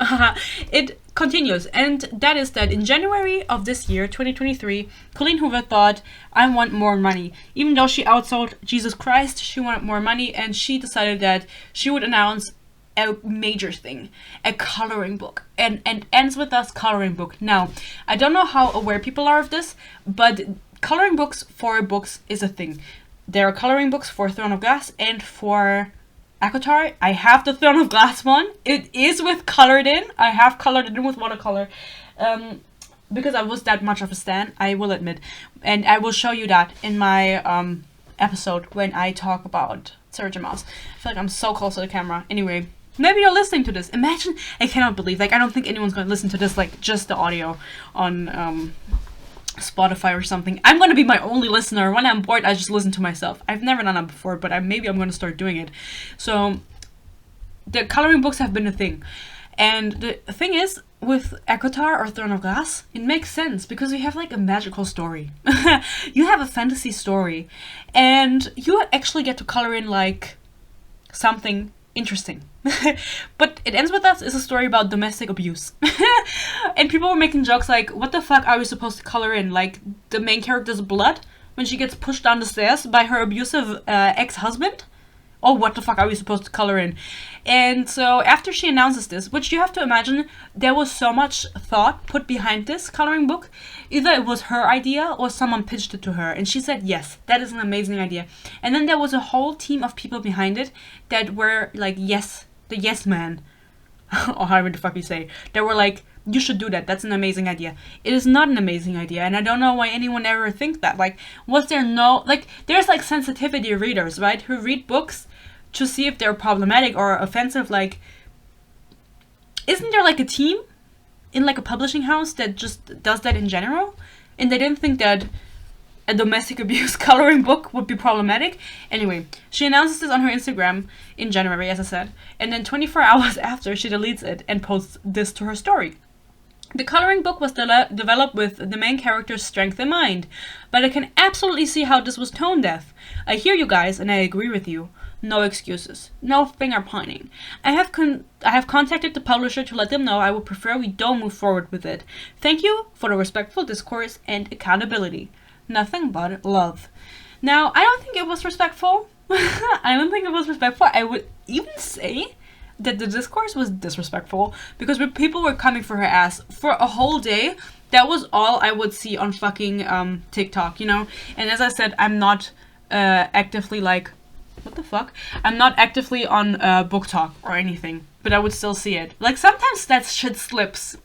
It continues, and that is that in January of this year, 2023, Colleen Hoover thought, I want more money. Even though she outsold Jesus Christ, she wanted more money, and she decided that she would announce a major thing, a coloring book, and Ends With Us coloring book. Now, I don't know how aware people are of this, but coloring books for books is a thing. There are coloring books for Throne of Glass and for ACOTAR. I have the Throne of Glass one. It is with colored in. I have colored it in with watercolor. Because I was that much of a stan, I will admit. And I will show you that in my episode when I talk about Surgeon Mouse. I feel like I'm so close to the camera. Anyway, maybe you're listening to this. Imagine, I cannot believe, like I don't think anyone's going to listen to this, like just the audio on Spotify or something. I'm gonna be my only listener. When I'm bored, I just listen to myself. I've never done that before, but maybe I'm gonna start doing it. So the coloring books have been a thing, And the thing is, with ACOTAR or Throne of Glass, it makes sense because you have like a magical story. You have a fantasy story, and you actually get to color in like something interesting. But it ends with us is a story about domestic abuse. And people were making jokes like, what the fuck are we supposed to color in? Like the main character's blood when she gets pushed down the stairs by her abusive ex-husband? Oh, what the fuck are we supposed to color in? And so after she announces this, which you have to imagine, there was so much thought put behind this coloring book. Either it was her idea or someone pitched it to her. And she said, yes, that is an amazing idea. And then there was a whole team of people behind it that were like, yes, the yes man. Or however the fuck you say. They were like, you should do that. That's an amazing idea. It is not an amazing idea. And I don't know why anyone ever think that. Like, was there no... Like, there's like sensitivity readers, right? Who read books to see if they're problematic or offensive. Like, isn't there like a team in like a publishing house that just does that in general? And they didn't think that a domestic abuse coloring book would be problematic. Anyway, she announces this on her Instagram in January, as I said. And then 24 hours after, she deletes it and posts this to her story. The coloring book was developed with the main character's strength in mind, but I can absolutely see how this was tone deaf. I hear you guys, and I agree with you. No excuses. No finger pointing. I have contacted the publisher to let them know I would prefer we don't move forward with it. Thank you for the respectful discourse and accountability. Nothing but love. Now, I don't think it was respectful. I don't think it was respectful. I would even say that the discourse was disrespectful because people were coming for her ass for a whole day. That was all I would see on fucking TikTok, you know? And as I said, I'm not actively like... What the fuck? I'm not actively on booktok or anything, but I would still see it. Like, sometimes that shit slips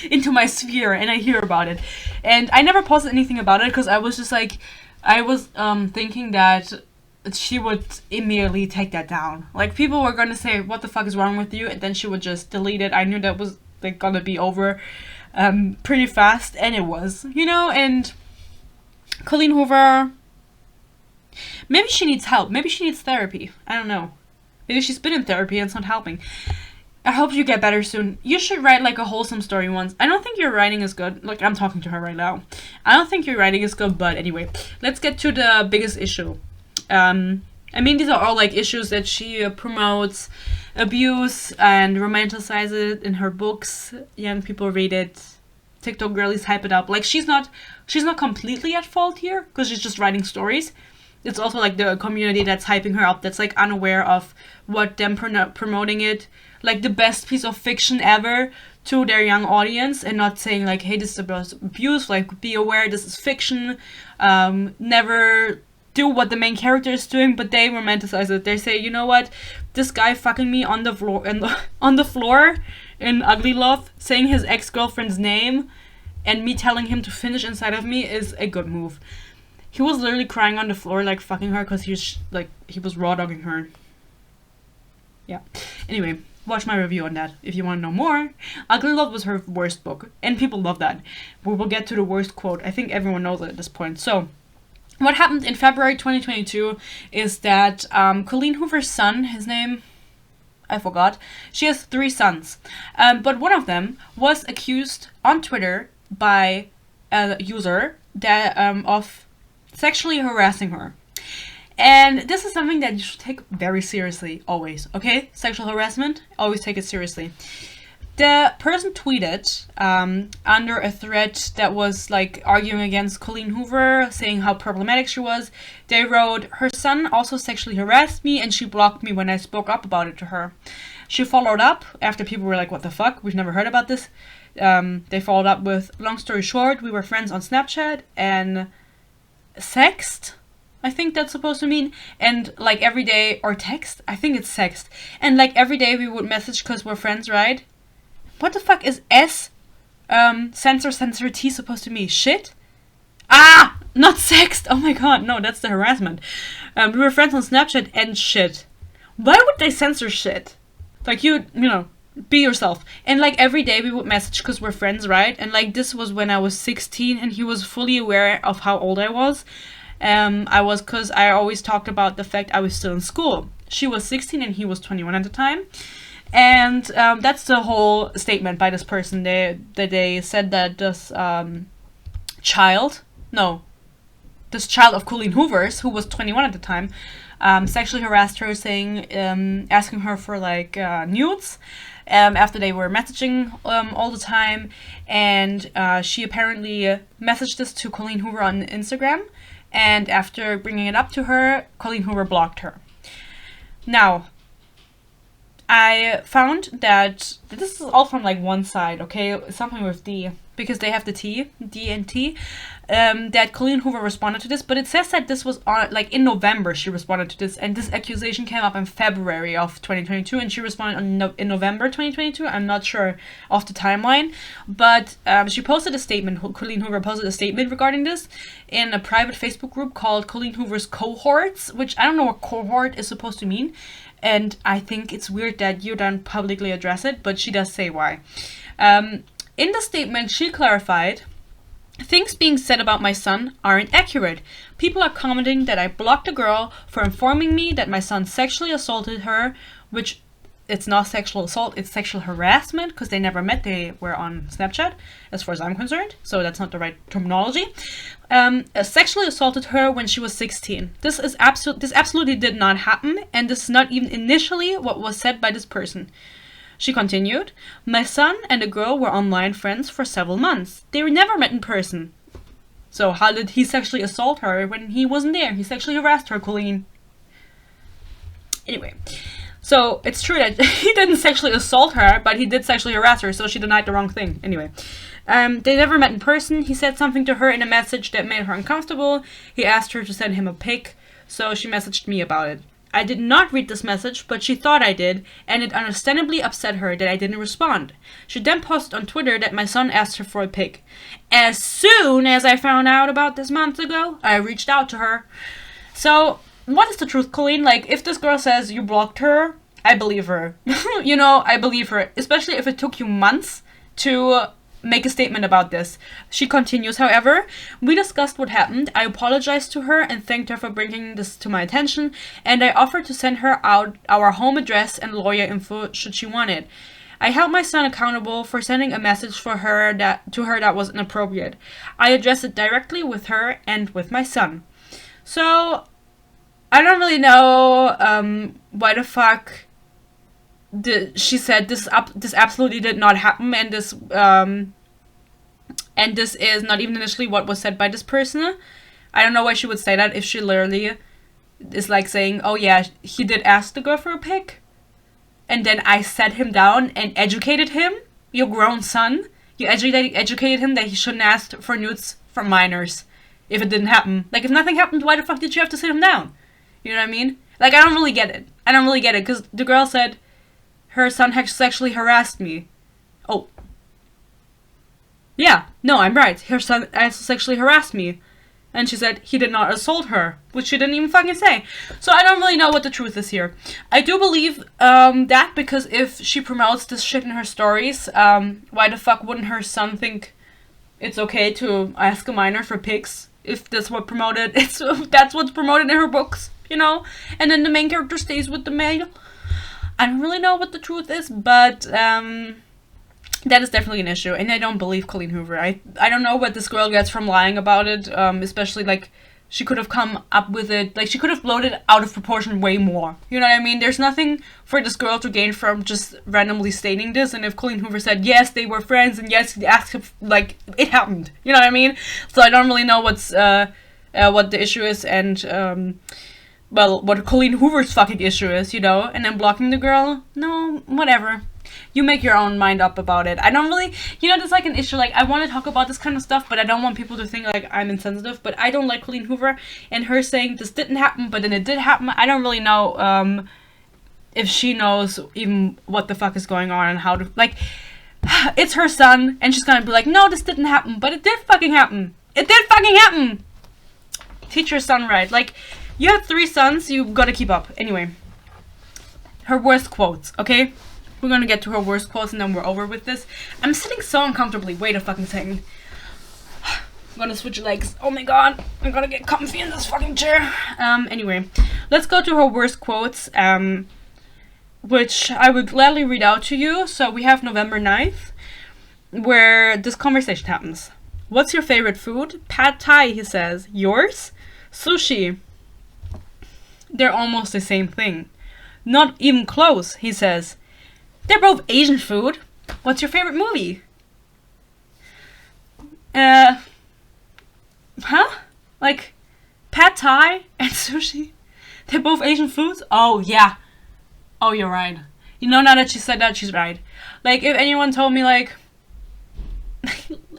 into my sphere and I hear about it. And I never posted anything about it because I was just like... I was thinking that she would immediately take that down. Like, people were gonna say, what the fuck is wrong with you? And then she would just delete it. I knew that was like gonna be over pretty fast, and it was, you know. And Colleen Hoover, maybe she needs help. Maybe she needs therapy. I don't know. Maybe she's been in therapy and it's not helping. I hope you get better soon. You should write like a wholesome story once. I don't think your writing is good. Like, I'm talking to her right now. I don't think your writing is good, but anyway, let's get to the biggest issue. I mean, these are all like issues that she promotes, abuse and romanticizes it in her books. Young people read it. TikTok girlies hype it up. Like, she's not completely at fault here because she's just writing stories. It's also like the community that's hyping her up, that's like unaware of what them promoting it, like the best piece of fiction ever, to their young audience, and not saying like, hey, this is about abuse, like, be aware this is fiction, never do what the main character is doing, but they romanticize it. They say, you know what, this guy fucking me on the floor in Ugly Love, saying his ex-girlfriend's name, and me telling him to finish inside of me is a good move. He was literally crying on the floor, like, fucking her, because he was raw dogging her. Yeah. Anyway, watch my review on that if you want to know more. Ugly Love was her worst book, and people love that. We will get to the worst quote. I think everyone knows it at this point. So, what happened in February 2022 is that Colleen Hoover's son, his name, I forgot. She has 3 sons. But one of them was accused on Twitter by a user that of sexually harassing her. And this is something that you should take very seriously, always, okay? Sexual harassment, always take it seriously. The person tweeted under a thread that was like arguing against Colleen Hoover, saying how problematic she was. They wrote, her son also sexually harassed me and she blocked me when I spoke up about it to her. She followed up after people were like, what the fuck? We've never heard about this. They followed up with, long story short, we were friends on Snapchat and sext, I think that's supposed to mean, and like every day, or text, I think it's sext, and like every day we would message because we're friends, right? What the fuck is S censor T supposed to mean? Shit? Ah, not sext. Oh my god, no, that's the harassment. We were friends on Snapchat and shit. Why would they censor shit? Like, you know, be yourself. And like every day we would message because we're friends, right? And like this was when I was 16 and he was fully aware of how old I was. Because I always talked about the fact I was still in school. She was 16 and he was 21 at the time. And that's the whole statement by this person. They said that this child of Colleen Hoover's, who was 21 at the time, sexually harassed her, saying, asking her for like nudes, after they were messaging all the time, and she apparently messaged this to Colleen Hoover on Instagram, and after bringing it up to her, Colleen Hoover blocked her. Now, I found that this is all from like one side, okay, something with D, because they have the D and T, that Colleen Hoover responded to this, but it says that this was on, like, in November she responded to this, and this accusation came up in February of 2022, and she responded in November 2022. I'm not sure of the timeline, but she posted a statement, Colleen Hoover posted a statement regarding this in a private Facebook group called Colleen Hoover's Cohorts, which I don't know what cohort is supposed to mean, and I think it's weird that you don't publicly address it, but she does say why. In the statement, she clarified, "Things being said about my son aren't accurate. People are commenting that I blocked a girl for informing me that my son sexually assaulted her," which it's not sexual assault, it's sexual harassment, because they never met, they were on Snapchat, as far as I'm concerned, so that's not the right terminology. Sexually assaulted her when she was 16. This absolutely did not happen, and this is not even initially what was said by this person. She continued, "My son and the girl were online friends for several months. They were never met in person." So how did he sexually assault her when he wasn't there? He sexually harassed her, Colleen. Anyway, so it's true that he didn't sexually assault her, but he did sexually harass her, so she denied the wrong thing. Anyway, they never met in person. He said something to her in a message that made her uncomfortable. He asked her to send him a pic, so she messaged me about it. I did not read this message, but she thought I did, and it understandably upset her that I didn't respond. She then posted on Twitter that my son asked her for a pic. As soon as I found out about this months ago, I reached out to her. So, what is the truth, Colleen? Like, if this girl says you blocked her, I believe her. You know, I believe her. Especially if it took you months to make a statement about this. She continues, however, "We discussed what happened. I apologized to her and thanked her for bringing this to my attention, and I offered to send her out our home address and lawyer info should she want it. I held my son accountable for sending a message to her that was inappropriate. I addressed it directly with her and with my son." So, I don't really know why the fuck she said this absolutely did not happen, and this is not even initially what was said by this person. I don't know why she would say that if she literally is like saying, "Oh yeah, he did ask the girl for a pic, and then I sat him down and educated him, your grown son. You educated him that he shouldn't ask for nudes from minors if it didn't happen. Like, if nothing happened, why the fuck did you have to sit him down?" You know what I mean? Like, I don't really get it. Because the girl said her son sexually harassed me. Oh. Yeah, no, I'm right. Her son sexually harassed me. And she said he did not assault her, which she didn't even fucking say. So I don't really know what the truth is here. I do believe that, because if she promotes this shit in her stories, why the fuck wouldn't her son think it's okay to ask a minor for pics if that's what promoted? That's what's promoted in her books, you know? And then the main character stays with the male. I don't really know what the truth is, but that is definitely an issue, and I don't believe Colleen Hoover. I don't know what this girl gets from lying about it, especially, like, she could have come up with it, like, she could have blown it out of proportion way more. You know what I mean? There's nothing for this girl to gain from just randomly stating this, and if Colleen Hoover said, yes, they were friends, and yes, he asked her, like, it happened. You know what I mean? So I don't really know what the issue is, and, well, what Colleen Hoover's fucking issue is, you know? And then blocking the girl? No, whatever. You make your own mind up about it. I don't really, you know, there's like an issue, like, I want to talk about this kind of stuff, but I don't want people to think like I'm insensitive, but I don't like Colleen Hoover, and her saying this didn't happen, but then it did happen. I don't really know, if she knows even what the fuck is going on and how to, like, it's her son, and she's gonna be like, no, this didn't happen, but it did fucking happen. It did fucking happen! Teach your son right. Like, you have 3 sons, you gotta keep up. Anyway. Her worst quotes, okay? We're gonna get to her worst quotes and then we're over with this. I'm sitting so uncomfortably. Wait a fucking second. I'm gonna switch legs. Oh my god. I'm gonna get comfy in this fucking chair. Anyway. Let's go to her worst quotes. which I would gladly read out to you. So we have November 9th, where this conversation happens. What's your favorite food? Pad Thai, he says. Yours? Sushi. They're almost the same thing. Not even close, he says. They're both Asian food. What's your favorite movie? Like, Pad Thai and sushi? They're both Asian foods? Oh, yeah. Oh, you're right. You know, now that she said that, she's right. Like, if anyone told me, like,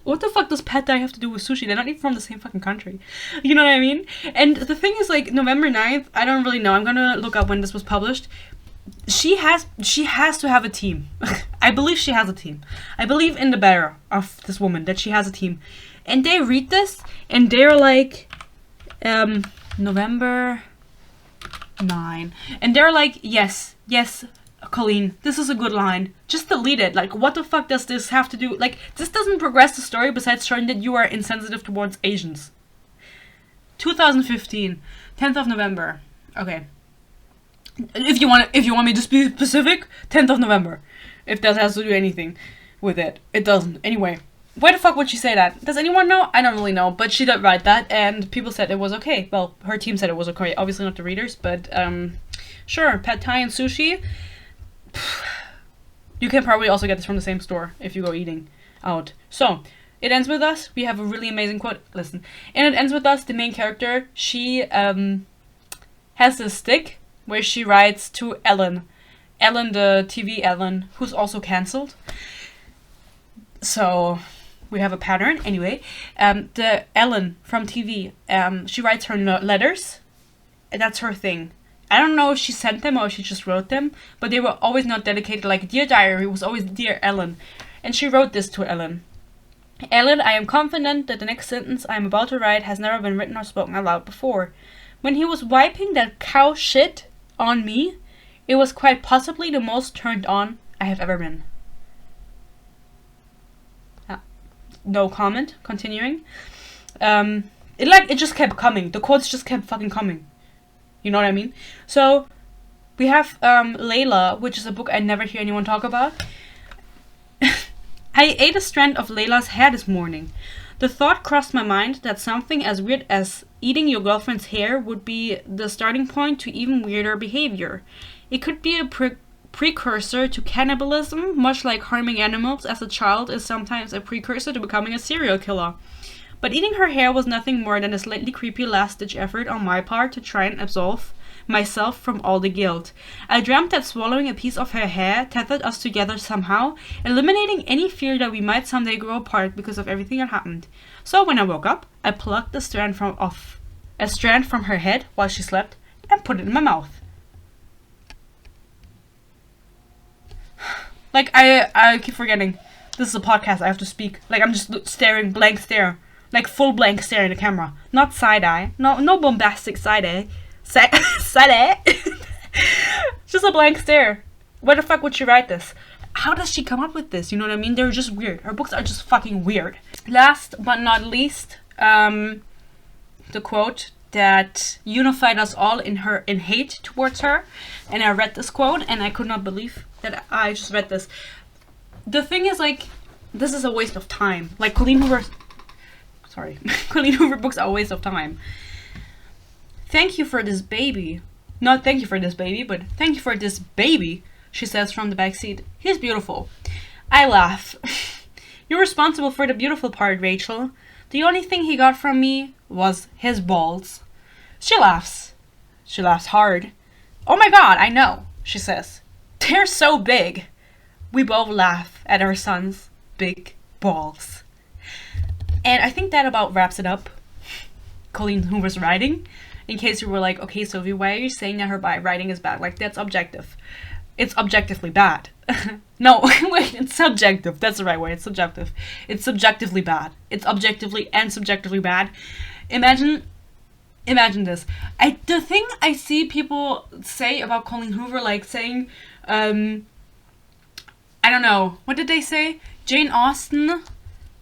what the fuck does Pad Thai have to do with sushi? They're not even from the same fucking country. You know what I mean? And the thing is, like, November 9th, I don't really know. I'm gonna look up when this was published. She has to have a team. I believe she has a team. I believe in the better of this woman, that she has a team. And they read this, and they're like, November 9. And they're like, yes, Colleen, this is a good line. Just delete it. Like, what the fuck does this have to do? Like, this doesn't progress the story besides showing that you are insensitive towards Asians. 2015, 10th of November. Okay. If you want me to be specific, 10th of November. If that has to do anything with it. It doesn't. Anyway, why the fuck would she say that? Does anyone know? I don't really know, but she did write that, and people said it was okay. Well, her team said it was okay. Obviously not the readers, but sure, Pad Thai and sushi. You can probably also get this from the same store if you go eating out. So, it ends with us. We have a really amazing quote. Listen. And it ends with us. The main character, she has this stick where she writes to Ellen. Ellen, the TV Ellen, who's also cancelled. So, we have a pattern. Anyway, the Ellen from TV, she writes her letters. And that's her thing. I don't know if she sent them or if she just wrote them, but they were always not dedicated. Like, Dear Diary was always Dear Ellen. And she wrote this to Ellen. Ellen, I am confident that the next sentence I am about to write has never been written or spoken aloud before. When he was wiping that cow shit on me, it was quite possibly the most turned on I have ever been. No comment. Continuing. It just kept coming. The quotes just kept fucking coming. You know what I mean? So, we have Layla, which is a book I never hear anyone talk about. I ate a strand of Layla's hair this morning. The thought crossed my mind that something as weird as eating your girlfriend's hair would be the starting point to even weirder behavior. It could be a precursor to cannibalism, much like harming animals as a child is sometimes a precursor to becoming a serial killer. But eating her hair was nothing more than a slightly creepy last-ditch effort on my part to try and absolve myself from all the guilt. I dreamt that swallowing a piece of her hair tethered us together somehow, eliminating any fear that we might someday grow apart because of everything that happened. So when I woke up, I plucked a strand from her head while she slept and put it in my mouth. Like, I keep forgetting. This is a podcast, I have to speak. Like, I'm just staring, blank stare. Like, full blank stare in the camera. Not side-eye. No bombastic side-eye. Side-eye. Just a blank stare. Why the fuck would she write this? How does she come up with this? You know what I mean? They're just weird. Her books are just fucking weird. Last but not least, the quote that unified us all in hate towards her. And I read this quote, and I could not believe that I just read this. The thing is, like, this is a waste of time. Like, Colleen Hoover books are a waste of time. Thank you for this baby. Not thank you for this baby, but thank you for this baby, she says from the back seat. He's beautiful. I laugh. You're responsible for the beautiful part, Rachel. The only thing he got from me was his balls. She laughs. She laughs hard. Oh my god, I know, she says. They're so big. We both laugh at our son's big balls. And I think that about wraps it up. Colleen Hoover's writing. In case you were like, okay, Sophie, why are you saying that her writing is bad? Like, that's objective. It's objectively bad. No, wait, it's subjective. That's the right way. It's subjective. It's subjectively bad. It's objectively and subjectively bad. Imagine this. The thing I see people say about Colleen Hoover, like saying, I don't know, what did they say? Jane Austen.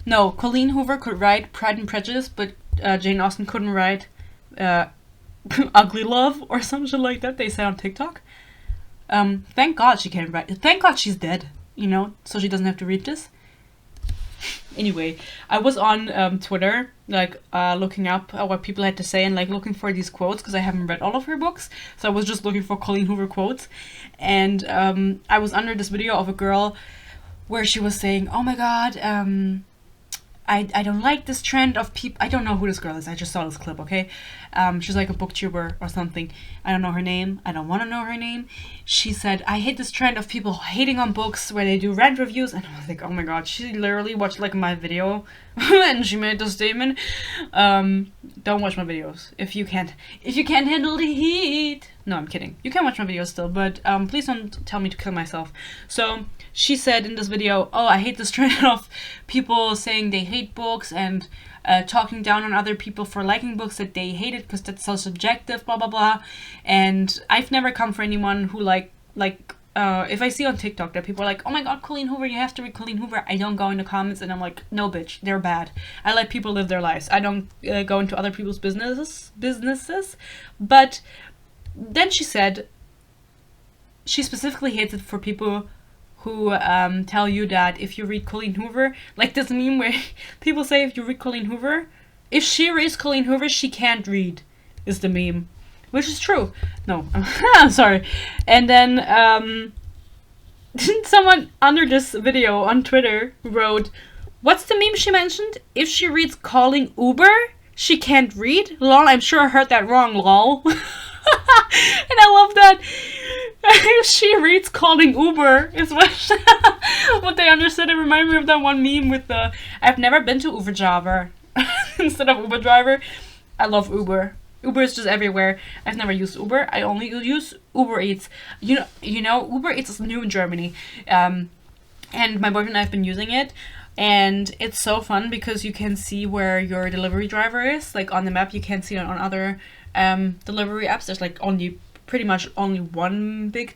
No, Colleen Hoover could write Pride and Prejudice, but Jane Austen couldn't write Ugly Love or some shit like that. They said on TikTok. Thank God she can't write. Thank God she's dead, you know, so she doesn't have to read this. Anyway, I was on Twitter, like, looking up what people had to say and, like, looking for these quotes because I haven't read all of her books. So I was just looking for Colleen Hoover quotes. And I was under this video of a girl where she was saying, oh my God, I don't like this trend of people. I don't know who this girl is. I just saw this clip, okay? She's like a booktuber or something. I don't know her name. I don't want to know her name. She said, I hate this trend of people hating on books where they do rant reviews. And I was like, oh my God, she literally watched like my video and she made the statement. Don't watch my videos if you can't handle the heat. No, I'm kidding. You can watch my videos still, but please don't tell me to kill myself. So she said in this video, oh, I hate this trend of people saying they hate books and talking down on other people for liking books that they hated because that's so subjective, blah, blah, blah. And I've never come for anyone who if I see on TikTok that people are like, oh my God, Colleen Hoover, you have to read Colleen Hoover, I don't go in the comments and I'm like, no, bitch, they're bad. I let people live their lives. I don't go into other people's businesses. But then she said she specifically hates it for people who tell you that if you read Colleen Hoover, like this meme where people say if you read Colleen Hoover, if she reads Colleen Hoover, she can't read, is the meme. Which is true. No, I'm sorry. And then someone under this video on Twitter wrote, what's the meme she mentioned? If she reads Calling Uber, she can't read? Lol, I'm sure I heard that wrong, lol. And I love that. If she reads Calling Uber is what they understood. It reminded me of that one meme with the I've never been to Uber driver instead of Uber driver. I love Uber. Uber is just everywhere. I've never used Uber. I only use Uber Eats. You know, Uber Eats is new in Germany. And my boyfriend and I have been using it. And it's so fun because you can see where your delivery driver is. Like on the map, you can't see it on other delivery apps. There's like pretty much only one big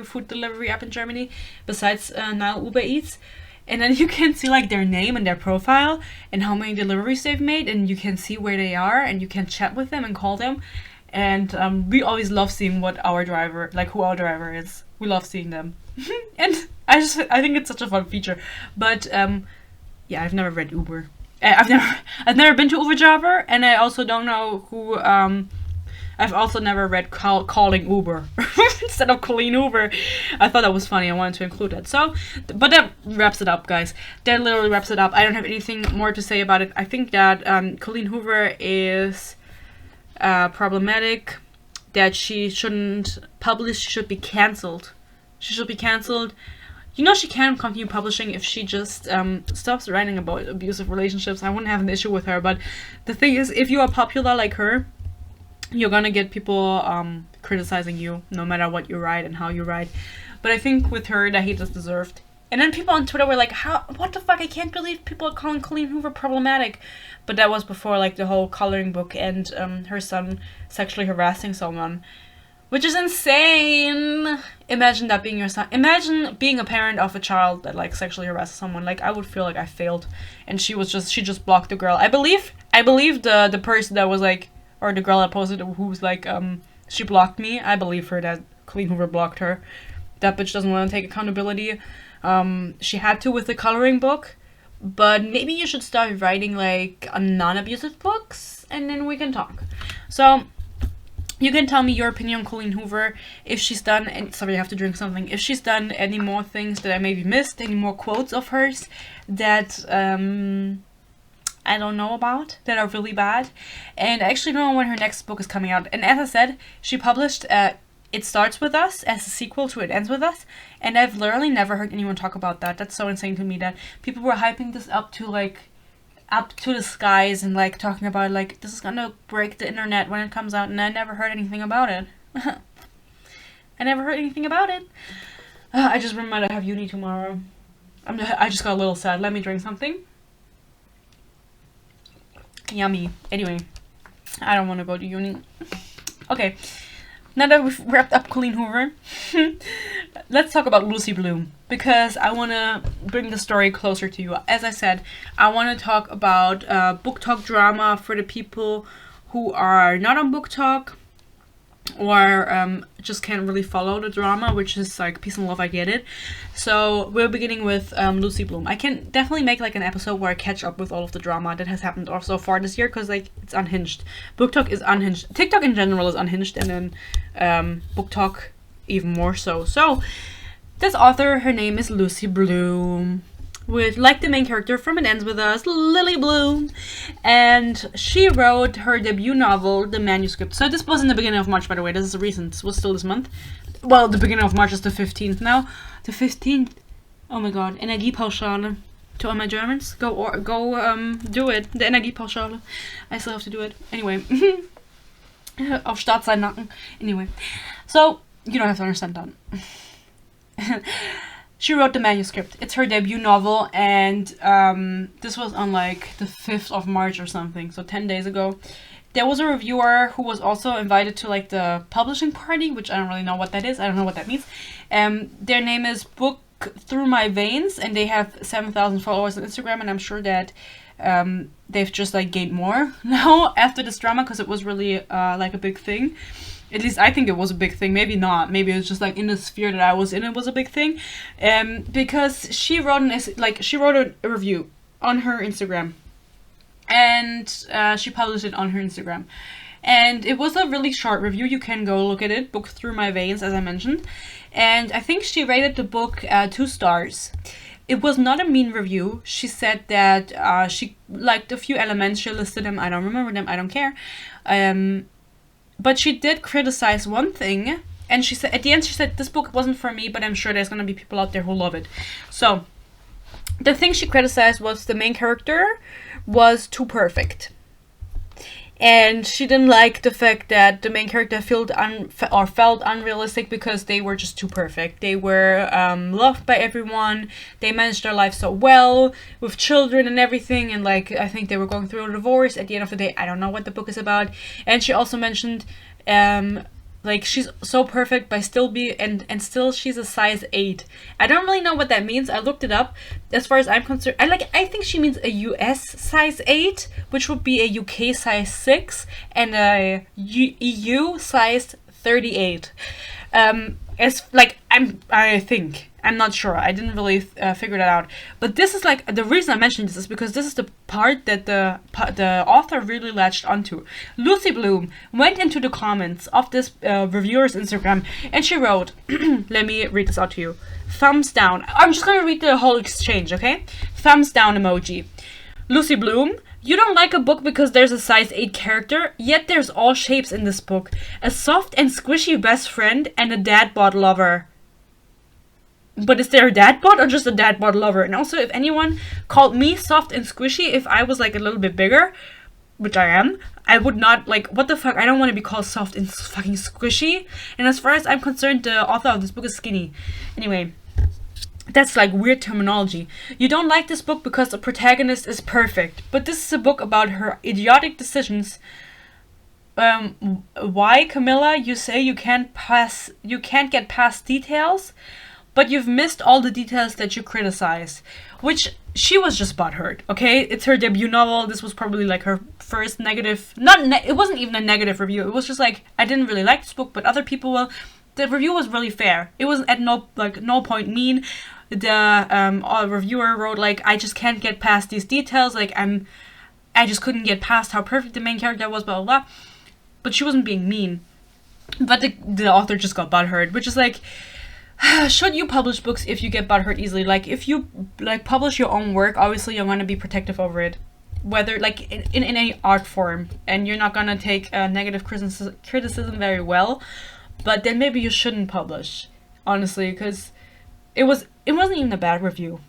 food delivery app in Germany besides now Uber Eats. And then you can see like their name and their profile and how many deliveries they've made, and you can see where they are and you can chat with them and call them. And we always love seeing who our driver is. We love seeing them. And I think it's such a fun feature. But yeah, I've never read Uber. I've never been to Uber driver, and I also don't know who I've also never read Calling Uber instead of Colleen Hoover. I thought that was funny. I wanted to include that. So, but that wraps it up, guys. That literally wraps it up. I don't have anything more to say about it. I think that Colleen Hoover is problematic, that she shouldn't publish. She should be cancelled. She should be cancelled. You know, she can continue publishing if she just stops writing about abusive relationships. I wouldn't have an issue with her. But the thing is, if you are popular like her, you're gonna get people criticizing you no matter what you write and how you write. But I think with her, that hate is deserved. And then people on Twitter were like, what the fuck, I can't believe people are calling Colleen Hoover problematic. But that was before like the whole coloring book and her son sexually harassing someone, which is insane. Imagine that being your son. Imagine being a parent of a child that like sexually harasses someone. Like, I would feel like I failed. And she just blocked the girl. I believe the person that was like, or the girl that posted who was like, she blocked me. I believe her that Colleen Hoover blocked her. That bitch doesn't want to take accountability. She had to with the coloring book. But maybe you should start writing like a non-abusive books and then we can talk. So you can tell me your opinion on Colleen Hoover. If she's done, sorry, I have to drink something. If she's done any more things that I maybe missed, any more quotes of hers that I don't know about, that are really bad. And I actually don't know when her next book is coming out. And as I said, she published It Starts With Us as a sequel to It Ends With Us. And I've literally never heard anyone talk about that. That's so insane to me that people were hyping this up to the skies and like talking about like this is gonna break the internet when it comes out, and I never heard anything about it. I never heard anything about it. I just remembered I have uni tomorrow. I just got a little sad. Let me drink something. Yummy. Anyway, I don't want to go to uni. Okay, now that we've wrapped up Colleen Hoover, let's talk about Lucy Bloom, because I want to bring the story closer to you. As I said, I want to talk about book talk drama for the people who are not on book talk. or just can't really follow the drama, which is like peace and love, I get it. So we're beginning with Lucy Bloom. I can definitely make like an episode where I catch up with all of the drama that has happened so far this year, because like it's unhinged. BookTok is unhinged. TikTok in general is unhinged, and then BookTok even more so. So this author, her name is Lucy Bloom, with like the main character from It Ends With Us, Lily Bloom, and she wrote her debut novel, The Manuscript. So this was in the beginning of March, by the way. This is recent. This was still this month. Well, the beginning of March is the 15th now. The 15th. Oh my god. Energiepauschale. To all my Germans, go do it. The Energiepauschale. I still have to do it. Anyway. Auf Start sein Nacken. Anyway. So, you don't have to understand that. She wrote The Manuscript. It's her debut novel, and this was on like the 5th of March or something, so 10 days ago. There was a reviewer who was also invited to like the publishing party, which I don't really know what that is. I don't know what that means. Their name is Book Through My Veins, and they have 7,000 followers on Instagram, and I'm sure that they've just like gained more now after this drama, because it was really like a big thing. At least I think it was a big thing. Maybe not. Maybe it was just like in the sphere that I was in, it was a big thing. Because she wrote a review on her Instagram, and she published it on her Instagram. And it was a really short review. You can go look at it. Book Through My Veins, as I mentioned. And I think she rated the book 2 stars. It was not a mean review. She said that she liked a few elements. She listed them. I don't remember them. I don't care. But she did criticize one thing, and she said at the end, she said, this book wasn't for me, but I'm sure there's gonna be people out there who love it. So the thing she criticized was the main character was too perfect, and she didn't like the fact that the main character felt unrealistic because they were just too perfect. They were loved by everyone. They managed their life so well with children and everything, and like I think they were going through a divorce at the end of the day. I don't know what the book is about. And she also mentioned like she's so perfect by still and still she's a size 8. I don't really know what that means. I looked it up. As far as I'm concerned, I think she means a US size 8, which would be a UK size 6, and a EU size 38. As like I think. I'm not sure. I didn't really figure that out. But this is like, the reason I mentioned this is because this is the part that the author really latched onto. Lucy Bloom went into the comments of this reviewer's Instagram, and she wrote, let me read this out to you. Thumbs down. I'm just gonna read the whole exchange, okay? Thumbs down emoji. Lucy Bloom, you don't like a book because there's a size 8 character, yet there's all shapes in this book. A soft and squishy best friend and a dad bod lover. But is there a dad bod or just a dad bod lover? And also, if anyone called me soft and squishy, if I was like a little bit bigger, which I am, I would not, like, what the fuck? I don't want to be called soft and fucking squishy. And as far as I'm concerned, the author of this book is skinny. Anyway, that's like weird terminology. You don't like this book because the protagonist is perfect, but this is a book about her idiotic decisions. Why, Camilla? You say you can't get past details, but you've missed all the details that you criticize. Which, she was just butthurt, okay? It's her debut novel. This was probably like her first negative, it wasn't even a negative review. It was just like, I didn't really like this book, but other people will. The review was really fair. It was at no point mean. The reviewer wrote like, I just can't get past these details. Like, I just couldn't get past how perfect the main character was, blah, blah, blah. But she wasn't being mean. But the author just got butthurt, which is like, should you publish books if you get butthurt easily? Like, if you like publish your own work, obviously you're gonna be protective over it, whether like in any art form, and you're not gonna take negative criticism very well. But then maybe you shouldn't publish, honestly, because it wasn't even a bad review.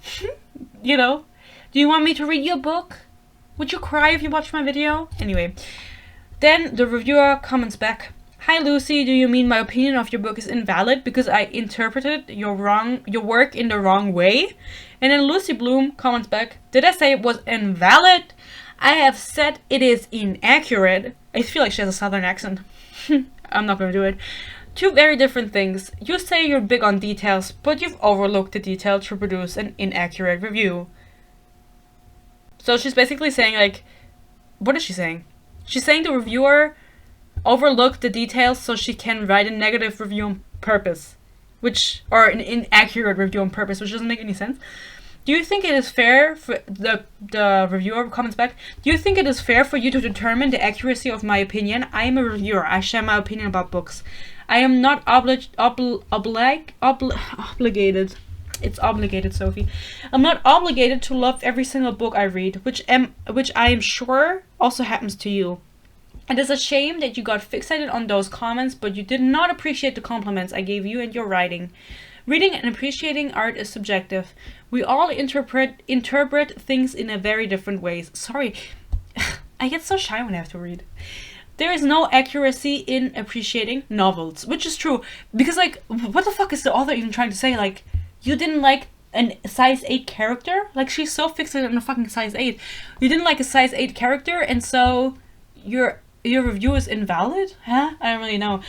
You know? Do you want me to read your book? Would you cry if you watched my video? Anyway, then the reviewer comments back. Hi Lucy, do you mean my opinion of your book is invalid because I interpreted your work in the wrong way? And then Lucy Bloom comments back, did I say it was invalid? I have said it is inaccurate. I feel like she has a southern accent. I'm not gonna do it. Two very different things. You say you're big on details, but you've overlooked the detail to produce an inaccurate review. So she's basically saying like, what is she saying? She's saying the reviewer overlook the details so she can write a negative review on purpose, or an inaccurate review on purpose, which doesn't make any sense. Do you think it is fair for the reviewer comments back? Do you think it is fair for you to determine the accuracy of my opinion? I am a reviewer. I share my opinion about books. I am not obligated. It's obligated, Sophie. I'm not obligated to love every single book I read, which I am sure also happens to you. It is a shame that you got fixated on those comments, but you did not appreciate the compliments I gave you and your writing. Reading and appreciating art is subjective. We all interpret things in a very different ways. Sorry, I get so shy when I have to read. There is no accuracy in appreciating novels, which is true. Because, like, what the fuck is the author even trying to say? Like, you didn't like a size 8 character? Like, she's so fixated on a fucking size 8. You didn't like a size 8 character, and so your review is invalid? Huh? I don't really know.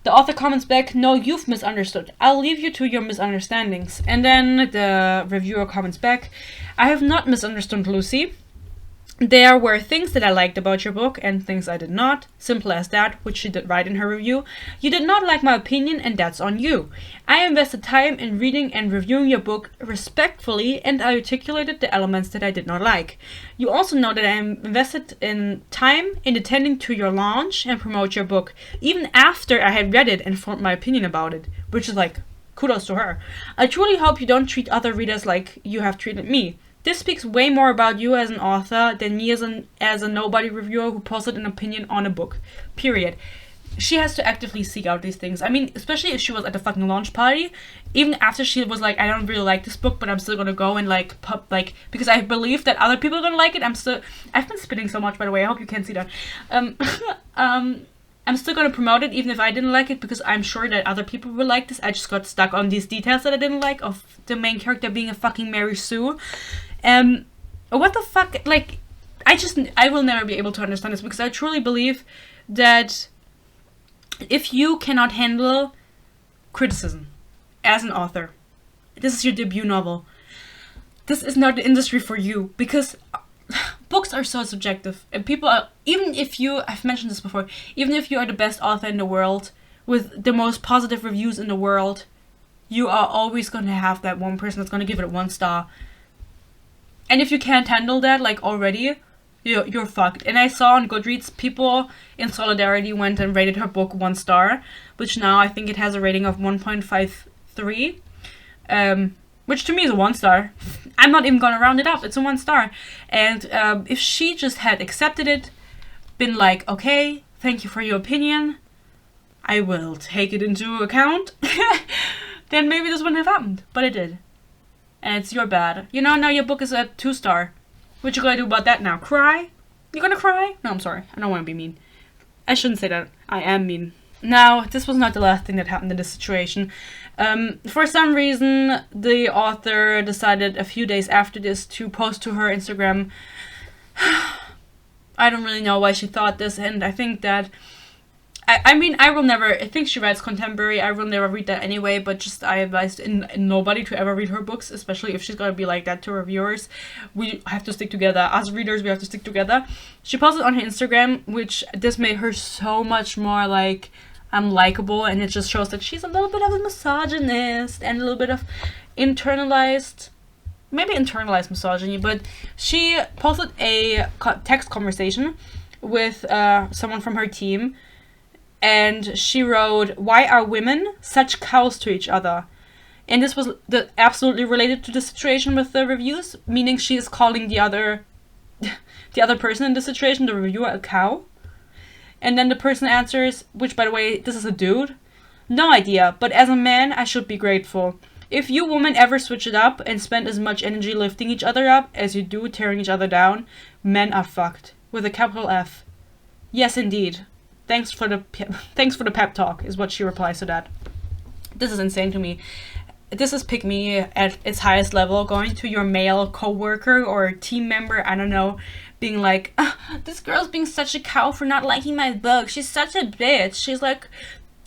The author comments back, no, you've misunderstood. I'll leave you to your misunderstandings. And then the reviewer comments back, I have not misunderstood, Lucy. There were things that I liked about your book and things I did not. Simple as that, which she did write in her review. You did not like my opinion and that's on you. I invested time in reading and reviewing your book respectfully and I articulated the elements that I did not like. You also know that I invested in time in attending to your launch and promote your book, even after I had read it and formed my opinion about it, which is like, kudos to her. I truly hope you don't treat other readers like you have treated me. This speaks way more about you as an author than me as a nobody reviewer who posted an opinion on a book. Period. She has to actively seek out these things. I mean, especially if she was at the fucking launch party, even after she was like, I don't really like this book, but I'm still gonna go and because I believe that other people are gonna like it. I've been spitting so much, by the way. I hope you can't see that. I'm still gonna promote it even if I didn't like it because I'm sure that other people will like this. I just got stuck on these details that I didn't like of the main character being a fucking Mary Sue. What the fuck? Like, I will never be able to understand this because I truly believe that if you cannot handle criticism as an author, this is your debut novel, this is not the industry for you because books are so subjective and people are, I've mentioned this before, even if you are the best author in the world with the most positive reviews in the world, you are always going to have that one person that's going to give it 1 star. And if you can't handle that, like, already, you're fucked. And I saw on Goodreads, people in solidarity went and rated her book 1 star, which now I think it has a rating of 1.53, which to me is a 1 star. I'm not even gonna round it up, it's a 1 star. And if she just had accepted it, been like, okay, thank you for your opinion, I will take it into account, then maybe this wouldn't have happened. But it did. And it's your bad. You know, now your book is a 2 star. What you gonna do about that now? Cry? You gonna cry? No, I'm sorry. I don't want to be mean. I shouldn't say that. I am mean. Now, this was not the last thing that happened in this situation. For some reason, the author decided a few days after this to post to her Instagram. I don't really know why she thought this, and I think that I think she writes contemporary, I will never read that anyway, but just I advised nobody to ever read her books, especially if she's gonna be like that to reviewers. We have to stick together. As readers, we have to stick together. She posted on her Instagram, which this made her so much more like, I'm likable, and it just shows that she's a little bit of a misogynist and a little bit of internalized misogyny, but she posted a text conversation with someone from her team. And she wrote, why are women such cows to each other? And this was absolutely related to the situation with the reviews, meaning she is calling the other person in the situation, the reviewer, a cow. And then the person answers, which, by the way, this is a dude. No idea, but as a man, I should be grateful. If you women ever switch it up and spend as much energy lifting each other up as you do tearing each other down, men are fucked. With a capital F. Yes, indeed. Thanks for the pep talk, is what she replies to that. This is insane to me. This is pick me at its highest level, going to your male co-worker or team member, I don't know, being like, this girl's being such a cow for not liking my book. She's such a bitch. She's like,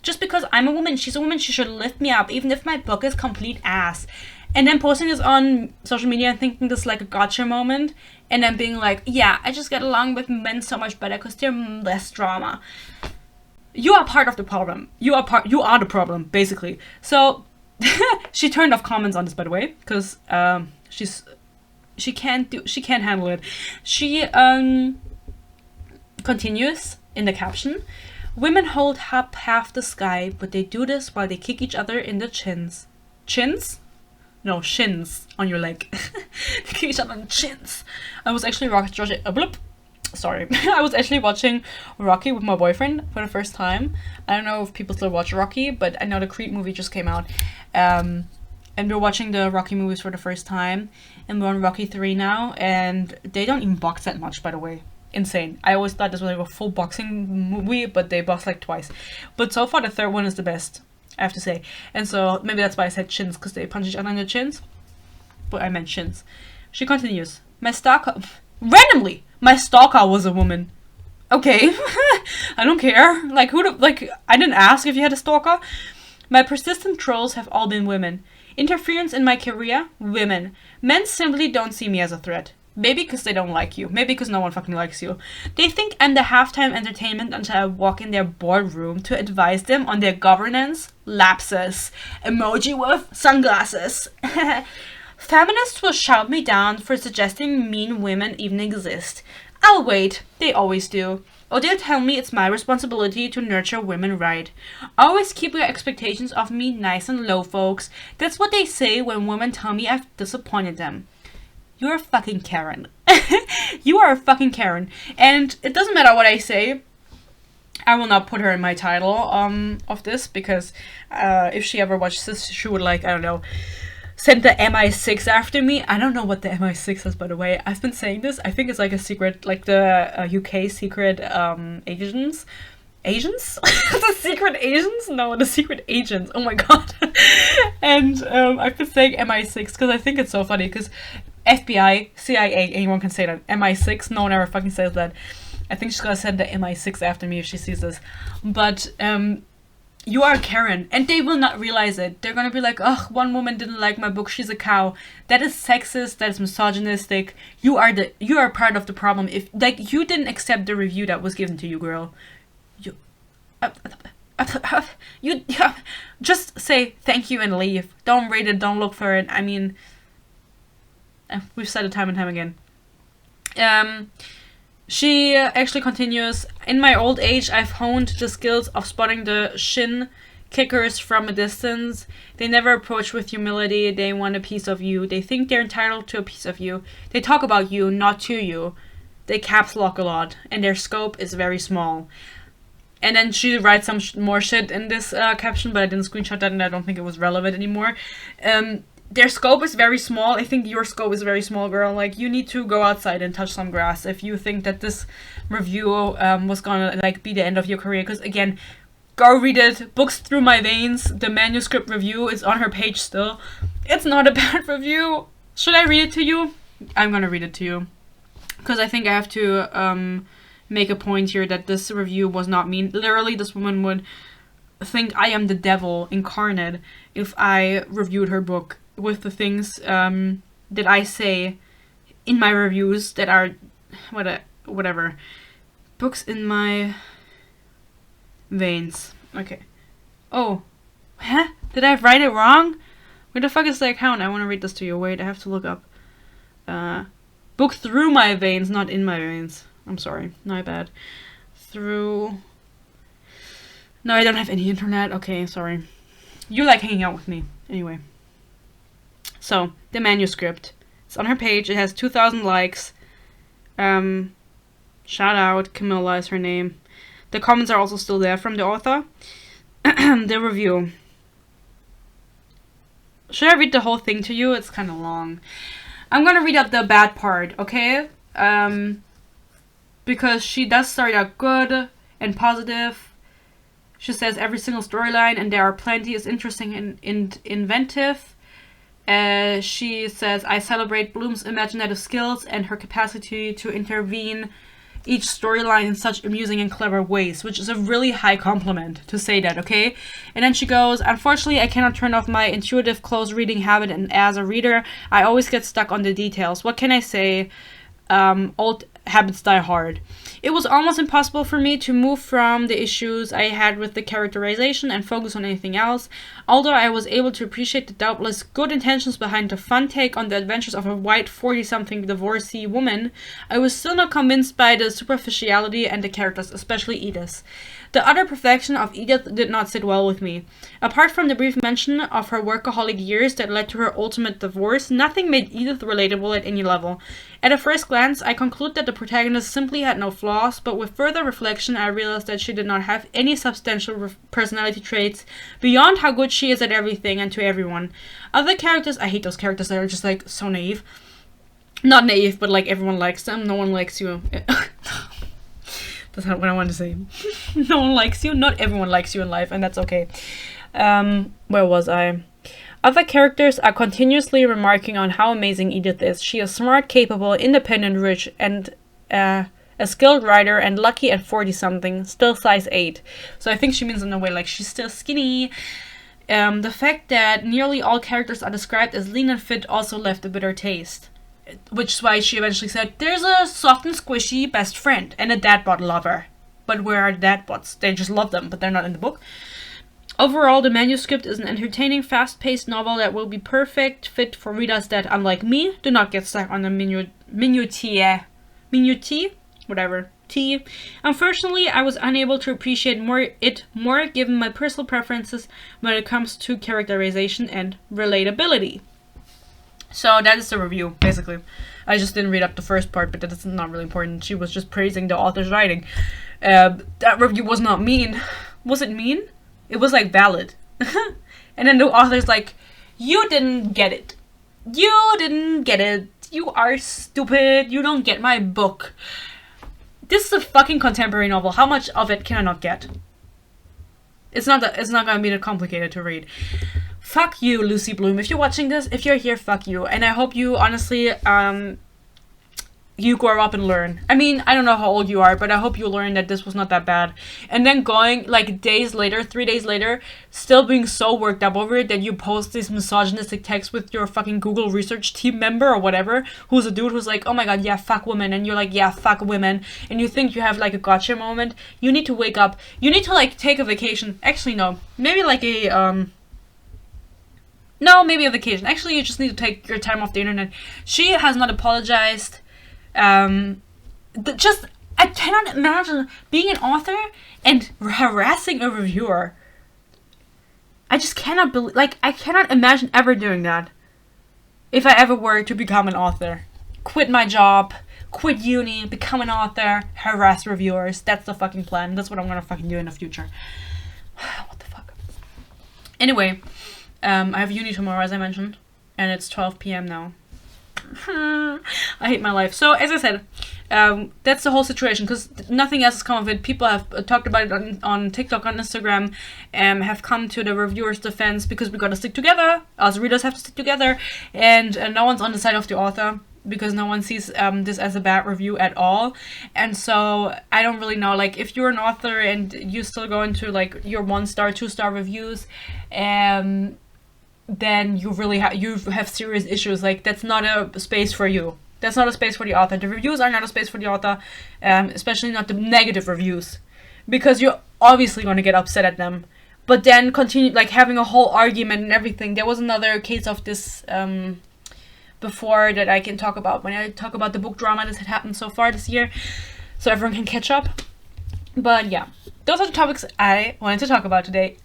just because I'm a woman, she's a woman, she should lift me up, even if my book is complete ass. And then posting this on social media and thinking this is like a gotcha moment, and then being like, yeah, I just get along with men so much better because they're less drama. you are part of the problem. You are the problem, basically. So she turned off comments on this, by the way, because she can't handle it. She continues in the caption. Women hold up half the sky, but they do this while they kick each other in the chins. Chins? No, shins on your leg. They kick each other in the chins. I was actually I was actually watching Rocky with my boyfriend for the first time. I don't know if people still watch Rocky, but I know the Creed movie just came out. And we're watching the Rocky movies for the first time. And we're on Rocky 3 now. And they don't even box that much, by the way. Insane. I always thought this was like a full boxing movie, but they box like twice. But so far the third one is the best, I have to say. And so maybe that's why I said chins, because they punch each other in the chins. But I meant shins. She continues. Randomly, my stalker was a woman. Okay. I don't care. Like, I didn't ask if you had a stalker. My persistent trolls have all been women. Interference in my career? Women. Men simply don't see me as a threat. Maybe because they don't like you. Maybe because no one fucking likes you. They think I'm the halftime entertainment until I walk in their boardroom to advise them on their governance lapses. Emoji with sunglasses. Feminists will shout me down for suggesting mean women even exist. I'll wait. They always do. Or they'll tell me it's my responsibility to nurture women right. Always keep your expectations of me nice and low, folks. That's what they say when women tell me I've disappointed them. You're a fucking Karen. You are a fucking Karen. And it doesn't matter what I say. I will not put her in my title of this, because if she ever watches this, she would, like, I don't know, send the MI6 after me. I don't know what the MI6 is, by the way. I've been saying this. I think it's like a secret, like the UK secret agents. Agents? The secret agents? No, the secret agents. Oh my god. And I've been saying MI6 because I think it's so funny, because FBI, CIA, anyone can say that. MI6, no one ever fucking says that. I think she's gonna send the MI6 after me if she sees this. But you are Karen, and they will not realize it. They're gonna be like, ugh, one woman didn't like my book, she's a cow. That is sexist, that is misogynistic. You are part of the problem. If, like, you didn't accept the review that was given to you, girl. You just say thank you and leave. Don't read it, don't look for it. I mean, we've said it time and time again. She actually continues, in my old age, I've honed the skills of spotting the shin kickers from a distance. They never approach with humility. They want a piece of you. They think they're entitled to a piece of you. They talk about you, not to you. They caps lock a lot, and their scope is very small. And then she writes some more shit in this caption, but I didn't screenshot that, and I don't think it was relevant anymore. Their scope is very small. I think your scope is very small, girl. Like, you need to go outside and touch some grass if you think that this review was gonna, like, be the end of your career. Because, again, go read it. Books Through My Veins, the manuscript review, is on her page still. It's not a bad review. Should I read it to you? I'm gonna read it to you. Because I think I have to make a point here that this review was not mean. Literally, this woman would think I am the devil incarnate if I reviewed her book with the things that I say in my reviews that are whatever. Books in my veins. Okay. Oh. Huh? Did I write it wrong? Where the fuck is the account? I want to read this to you. Wait, I have to look up. Book Through My Veins, not In My Veins. I'm sorry. My bad. Through... No, I don't have any internet. Okay, sorry. You like hanging out with me. Anyway. So, the manuscript. It's on her page. It has 2,000 likes. Shout out. Camilla is her name. The comments are also still there from the author. The review. Should I read the whole thing to you? It's kind of long. I'm gonna read out the bad part, okay? Because she does start out good and positive. She says every single storyline, and there are plenty, is interesting and inventive. She says, I celebrate Bloom's imaginative skills and her capacity to intervene each storyline in such amusing and clever ways, which is a really high compliment to say that, okay? And then she goes, unfortunately, I cannot turn off my intuitive close reading habit, and as a reader, I always get stuck on the details. What can I say? Old habits die hard. It was almost impossible for me to move from the issues I had with the characterization and focus on anything else. Although I was able to appreciate the doubtless good intentions behind the fun take on the adventures of a white 40-something divorcee woman, I was still not convinced by the superficiality and the characters, especially Edith. The utter perfection of Edith did not sit well with me. Apart from the brief mention of her workaholic years that led to her ultimate divorce, nothing made Edith relatable at any level. At a first glance, I conclude that the protagonist simply had no flaws, but with further reflection I realized that she did not have any substantial personality traits beyond how good she is at everything and to everyone. Other characters, I hate those characters that are just like so naive. Not naive, but like everyone likes them, no one likes you. That's not what I wanted to say. No one likes you. Not everyone likes you in life, and that's okay. Where was I? Other characters are continuously remarking on how amazing Edith is. She is smart, capable, independent, rich, and a skilled writer, and lucky at 40-something, still size 8. So I think she means in a way like she's still skinny. The fact that nearly all characters are described as lean and fit also left a bitter taste. Which is why she eventually said, there's a soft and squishy best friend and a dadbot lover. But where are the dadbots? They just love them, but they're not in the book. Overall, the manuscript is an entertaining, fast-paced novel that will be perfect fit for readers that, unlike me, do not get stuck on the minutiae. Whatever. T. Unfortunately, I was unable to appreciate it more given my personal preferences when it comes to characterization and relatability. So that is the review, basically. I just didn't read up the first part, but that is not really important. She was just praising the author's writing. That review was not mean. Was it mean? It was like valid. And then the author's like, you didn't get it. You didn't get it. You are stupid. You don't get my book. This is a fucking contemporary novel. How much of it can I not get? It's not gonna be that complicated to read. Fuck you, Lucy Bloom. If you're watching this, if you're here, fuck you. And I hope you, honestly, you grow up and learn. I mean, I don't know how old you are, but I hope you learn that this was not that bad. And then going, like, 3 days later, still being so worked up over it that you post this misogynistic text with your fucking Google research team member or whatever, who's a dude who's like, oh my god, yeah, fuck women. And you're like, yeah, fuck women. And you think you have, like, a gotcha moment. You need to wake up. You need to, like, take a vacation. Actually, no. Maybe, like, maybe a vacation. Actually, you just need to take your time off the internet. She has not apologized. I cannot imagine being an author and harassing a reviewer. I just cannot believe, like, I cannot imagine ever doing that. If I ever were to become an author. Quit my job, quit uni, become an author, harass reviewers. That's the fucking plan. That's what I'm gonna fucking do in the future. What the fuck? Anyway. I have uni tomorrow, as I mentioned, and it's 12 p.m. now. I hate my life. So, as I said, that's the whole situation, because nothing else has come of it. People have talked about it on TikTok, on Instagram, have come to the reviewer's defense, because we gotta stick together. Us readers have to stick together, and no one's on the side of the author, because no one sees this as a bad review at all. And so I don't really know, like, if you're an author and you still go into, like, your 1-star, 2-star reviews, then you really have serious issues. Like, that's not a space for you. That's not a space for the author. The reviews are not a space for the author, especially not the negative reviews, because you're obviously going to get upset at them. But then continue, like, having a whole argument and everything. There was another case of this before that I can talk about when I talk about the book drama that had happened so far this year, so everyone can catch up. But yeah, those are the topics I wanted to talk about today.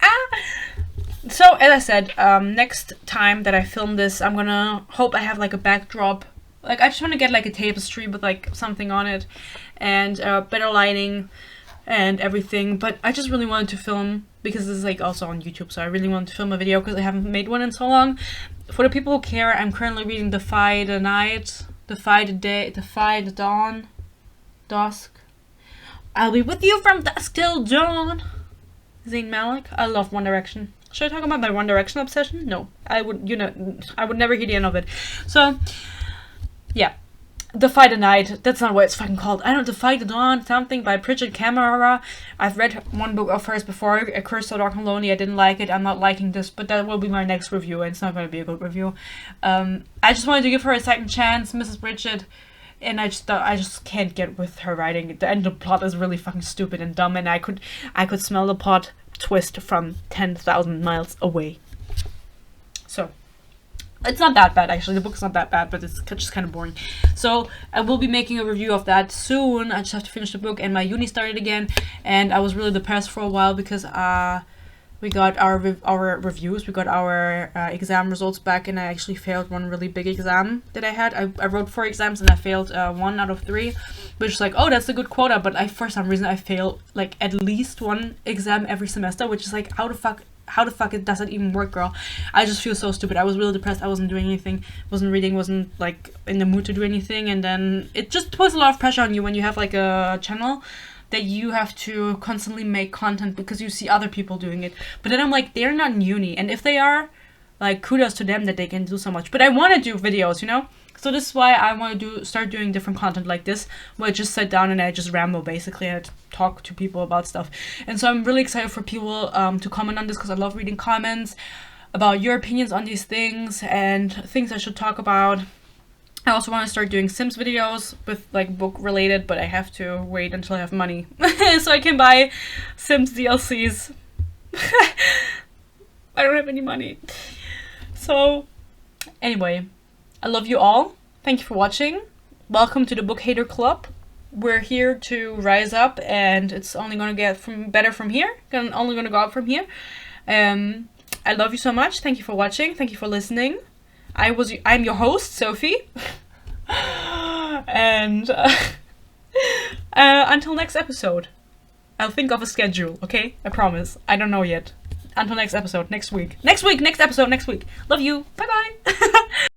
So, as I said, next time that I film this, I'm gonna hope I have, like, a backdrop. Like, I just want to get, like, a tapestry with, like, something on it, and better lighting and everything. But I just really wanted to film, because this is, like, also on YouTube, so I really wanted to film a video, because I haven't made one in so long. For the people who care, I'm currently reading Defy the Night, Defy the Day, Defy the Dawn, Dusk. I'll be with you from dusk till dawn. Zayn Malik. I love One Direction. Should I talk about my One Direction obsession? No. I would never hear the end of it. So, yeah. Defy the Night. That's not what it's fucking called. I don't Defy the Dawn. Something by Bridget Camara. I've read one book of hers before. A Curse So Dark and Lonely. I didn't like it. I'm not liking this. But that will be my next review. And it's not going to be a good review. I just wanted to give her a second chance. Mrs. Bridget. and I just thought I just can't get with her writing. The end of the plot is really fucking stupid and dumb, and I could smell the plot twist from 10,000 miles away. So it's not that bad, actually. The book's not that bad, but it's just kind of boring. So I will be making a review of that soon. I just have to finish the book, and my uni started again, and I was really depressed for a while because we got our reviews, we got our exam results back, and I actually failed one really big exam that I had. I wrote 4 exams and I failed 1 out of 3, which is like, oh, that's a good quota, but for some reason I fail like at least 1 exam every semester, which is like, how the fuck does it even work, girl? I just feel so stupid. I was really depressed. I wasn't doing anything, wasn't reading, wasn't like in the mood to do anything, and then it just puts a lot of pressure on you when you have like a channel that you have to constantly make content because you see other people doing it. But then I'm like, they're not in uni, and if they are, like, kudos to them that they can do so much. But I want to do videos, you know? So this is why I want to start doing different content like this, where I just sit down and I just ramble, basically, and I talk to people about stuff. And so I'm really excited for people to comment on this, because I love reading comments about your opinions on these things and things I should talk about. I also want to start doing Sims videos with like book related, but I have to wait until I have money so I can buy Sims DLCs. I don't have any money. So anyway, I love you all. Thank you for watching. Welcome to the Book Hater Club. We're here to rise up, and it's only going to get better from here. Only going to go up from here. I love you so much. Thank you for watching. Thank you for listening. I'm your host, Sophie. And until next episode, I'll think of a schedule, okay? I promise. I don't know yet. Until next episode, next week. Next episode, next week. Love you. Bye-bye.